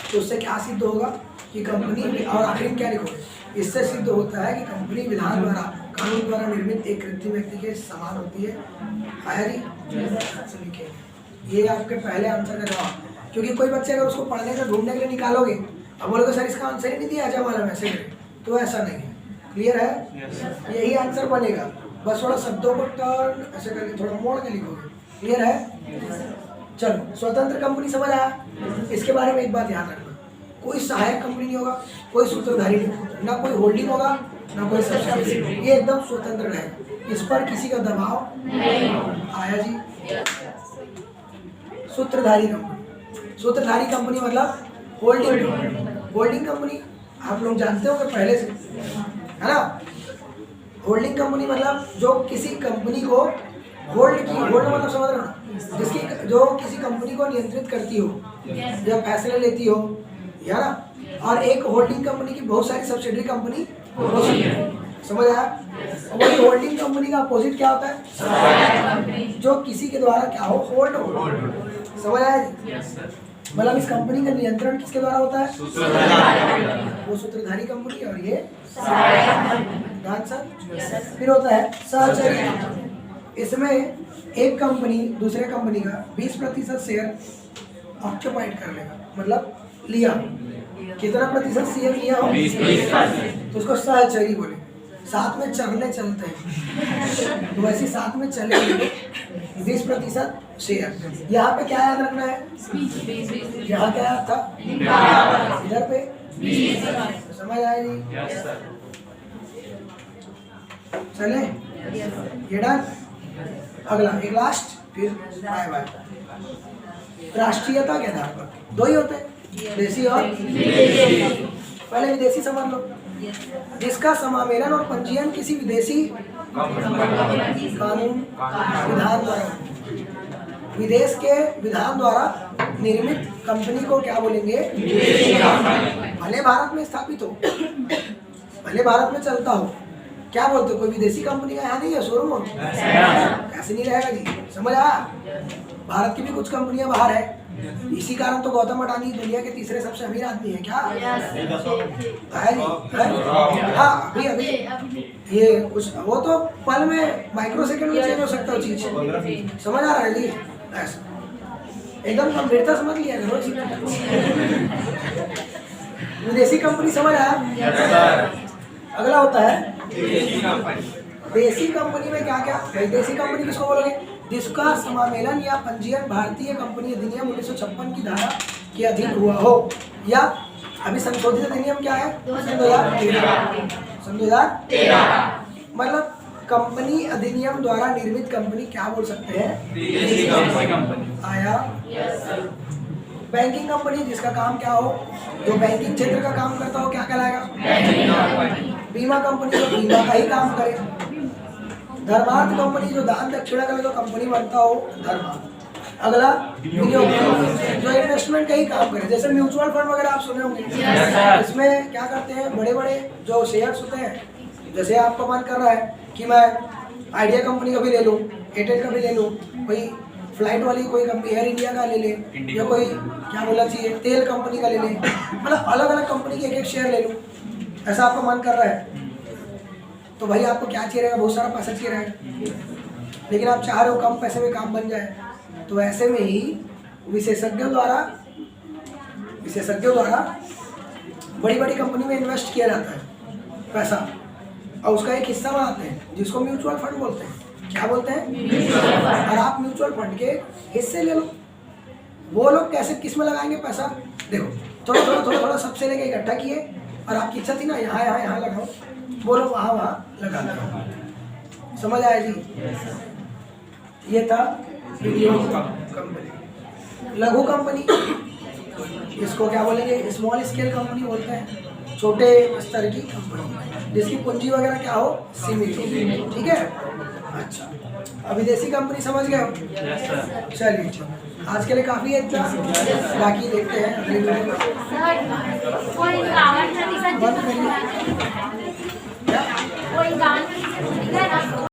तो उससे क्या सिद्ध होगा कि कंपनी, और आखिर में क्या लिखोगे? इससे सिद्ध होता है कि कंपनी विधान द्वारा, कानून द्वारा निर्मित एक कृत्रिम व्यक्ति के समान होती है। आया जी? लिखे ये आपके पहले आंसर का जवाब। क्योंकि कोई बच्चे अगर उसको पढ़ने का ढूंढने के लिए निकालोगे, अब बोलोगे सर इसका आंसर ही नहीं दिया जब वाला मैसेज, तो ऐसा नहीं है। क्लियर है? यही आंसर बनेगा, बस थोड़ा शब्दों को टर्न ऐसे करके थोड़ा मोड़ के लिखोगे। क्लियर है? चलो, स्वतंत्र कंपनी समझ आया। इसके बारे में एक बात याद रखना, कोई सहायक कंपनी नहीं होगा, कोई सूत्रधारी नहीं होगा, ना कोई होल्डिंग होगा, ना कोई सब्सिडी, ये एकदम स्वतंत्र रहेगा। इस पर किसी का दबाव नहीं। आया जी? सूत्रधारी कंपनी, सूत्रधारी कंपनी मतलब होल्डिंग कंपनी। होल्डिंग कंपनी आप लोग जानते हो कि पहले से, है ना? होल्डिंग कंपनी मतलब जो किसी कंपनी को होल्ड की, होल्ड मतलब समझ रहे हो ना, जिसकी जो किसी कंपनी को नियंत्रित करती हो या फैसले लेती हो, या ना। और एक होल्डिंग कंपनी की बहुत सारी सब्सिडरी कंपनी होती है, समझ आया? वही होल्डिंग कंपनी का अपोजिट क्या होता है? जो किसी के द्वारा क्या हो, होल्ड हो। समझ आया? मतलब इस कंपनी का नियंत्रण किसके द्वारा होता है? वो सूत्रधारी कंपनी, और ये सर। फिर होता है सहचरी कंपनी। इसमें एक कंपनी दूसरे कंपनी का 20% शेयर ऑक्यूपाइड कर लेगा, मतलब लिया। कितना प्रतिशत शेयर लिया हो? 20%। तो उसको सहचरी बोले। साथ में चलने चलते हैं, तो वैसे साथ में चलेंगे 20% शेयर। यहाँ पे क्या याद रखना है? यहाँ क्या याद था? इधर पे समझ आएगी? चले ये डन। अगला एक लास्ट, फिर बाय बाय। राष्ट्रीयता के आधार पर दो ही होते हैं, देसी और विदेशी। पहले विदेशी समझ लो, जिसका समामेलन और पंजीयन किसी विदेशी कानून विधान द्वारा, विदेश के विधान द्वारा निर्मित कंपनी को क्या बोलेंगे? भले भारत में स्थापित हो, भले भारत में चलता हो, क्या बोलते हो? कोई विदेशी कंपनी का यहाँ नहीं है शोरूम, ऐसे नहीं रहेगा जी। समझ आया? भारत की भी कुछ कंपनियां बाहर है, इसी कारण तो गौतम अडानी दुनिया के तीसरे सबसे अमीर आदमी है। क्या हाँ, अभी ये कुछ वो तो पल में माइक्रो सेकंड में चेंज हो सकता है चीज। समझ आ रहा है जी? ऐसा एकदम गंभीरता समझ लिया करो जी। विदेशी कंपनी समझ आया? अगला होता है देसी कंपनी में क्या क्या? देसी कंपनी किसको बोलोगे? जिसका समामेलन या पंजीयन भारतीय कंपनी अधिनियम 1956 की धारा के अधीन हुआ हो, या अभी संशोधित अधिनियम क्या है? सन 2013। मतलब कंपनी अधिनियम द्वारा निर्मित कंपनी क्या बोल सकते हैं? विदेशी कंपनी। आया। बैंकिंग कंपनी जिसका काम क्या हो, जो बैंकिंग क्षेत्र का काम करता हो, क्या कहलाएगा? बीमा कंपनी जो बीमा का ही काम करे। धर्मार्थ कंपनी जो दान दक्षिणा का जो कंपनी बनता हो, धर्मार्थ। अगला विनियोग कंपनी जो इन्वेस्टमेंट का ही काम करे, जैसे म्यूचुअल फंड वगैरह आप सुने होंगे। इसमें क्या करते हैं, बड़े बड़े जो शेयर्स होते हैं, जैसे आपका मन कर रहा है कि मैं आइडिया कंपनी का भी ले लूँ, एयरटेल का भी ले लूँ, कोई फ्लाइट वाली कोई कंपनी एयर इंडिया का ले ले, या कोई क्या बोलना चाहिए तेल कंपनी का ले ले, मतलब अलग अलग कंपनी के एक एक शेयर ले लूँ, ऐसा आपका मन कर रहा है। तो भाई आपको क्या चाहिए रहेगा, बहुत सारा पैसा चाहिए रहेगा, लेकिन आप चाह रहे हो कम पैसे में काम बन जाए। तो ऐसे में ही विशेषज्ञों द्वारा बड़ी बड़ी कंपनी में इन्वेस्ट किया जाता है पैसा, और उसका एक हिस्सा बनाते हैं जिसको म्यूचुअल फंड बोलते हैं। क्या बोलते हैं? और आप म्यूचुअल फंड के हिस्से ले लो। वो लोग कैसे किस में लगाएंगे पैसा, देखो थोड़ा सबसे लेके इकट्ठा किए, और आपकी इच्छा थी ना यहाँ लगाओ, वो लोग वहाँ लगा दो। समझ आया जी? ये था विनियोग कंपनी। लघु कंपनी, इसको क्या बोलेंगे? स्मॉल स्केल कंपनी बोलते हैं, छोटे स्तर की कंपनी जिसकी पूंजी वगैरह क्या हो, सीमित हो। ठीक है, अच्छा। अब विदेशी कंपनी समझ गए हो? चलिए, आज के लिए काफ़ी है इतना, बाकी देखते हैं अगली वीडियो में। कोई 51% बंद करिए। कोई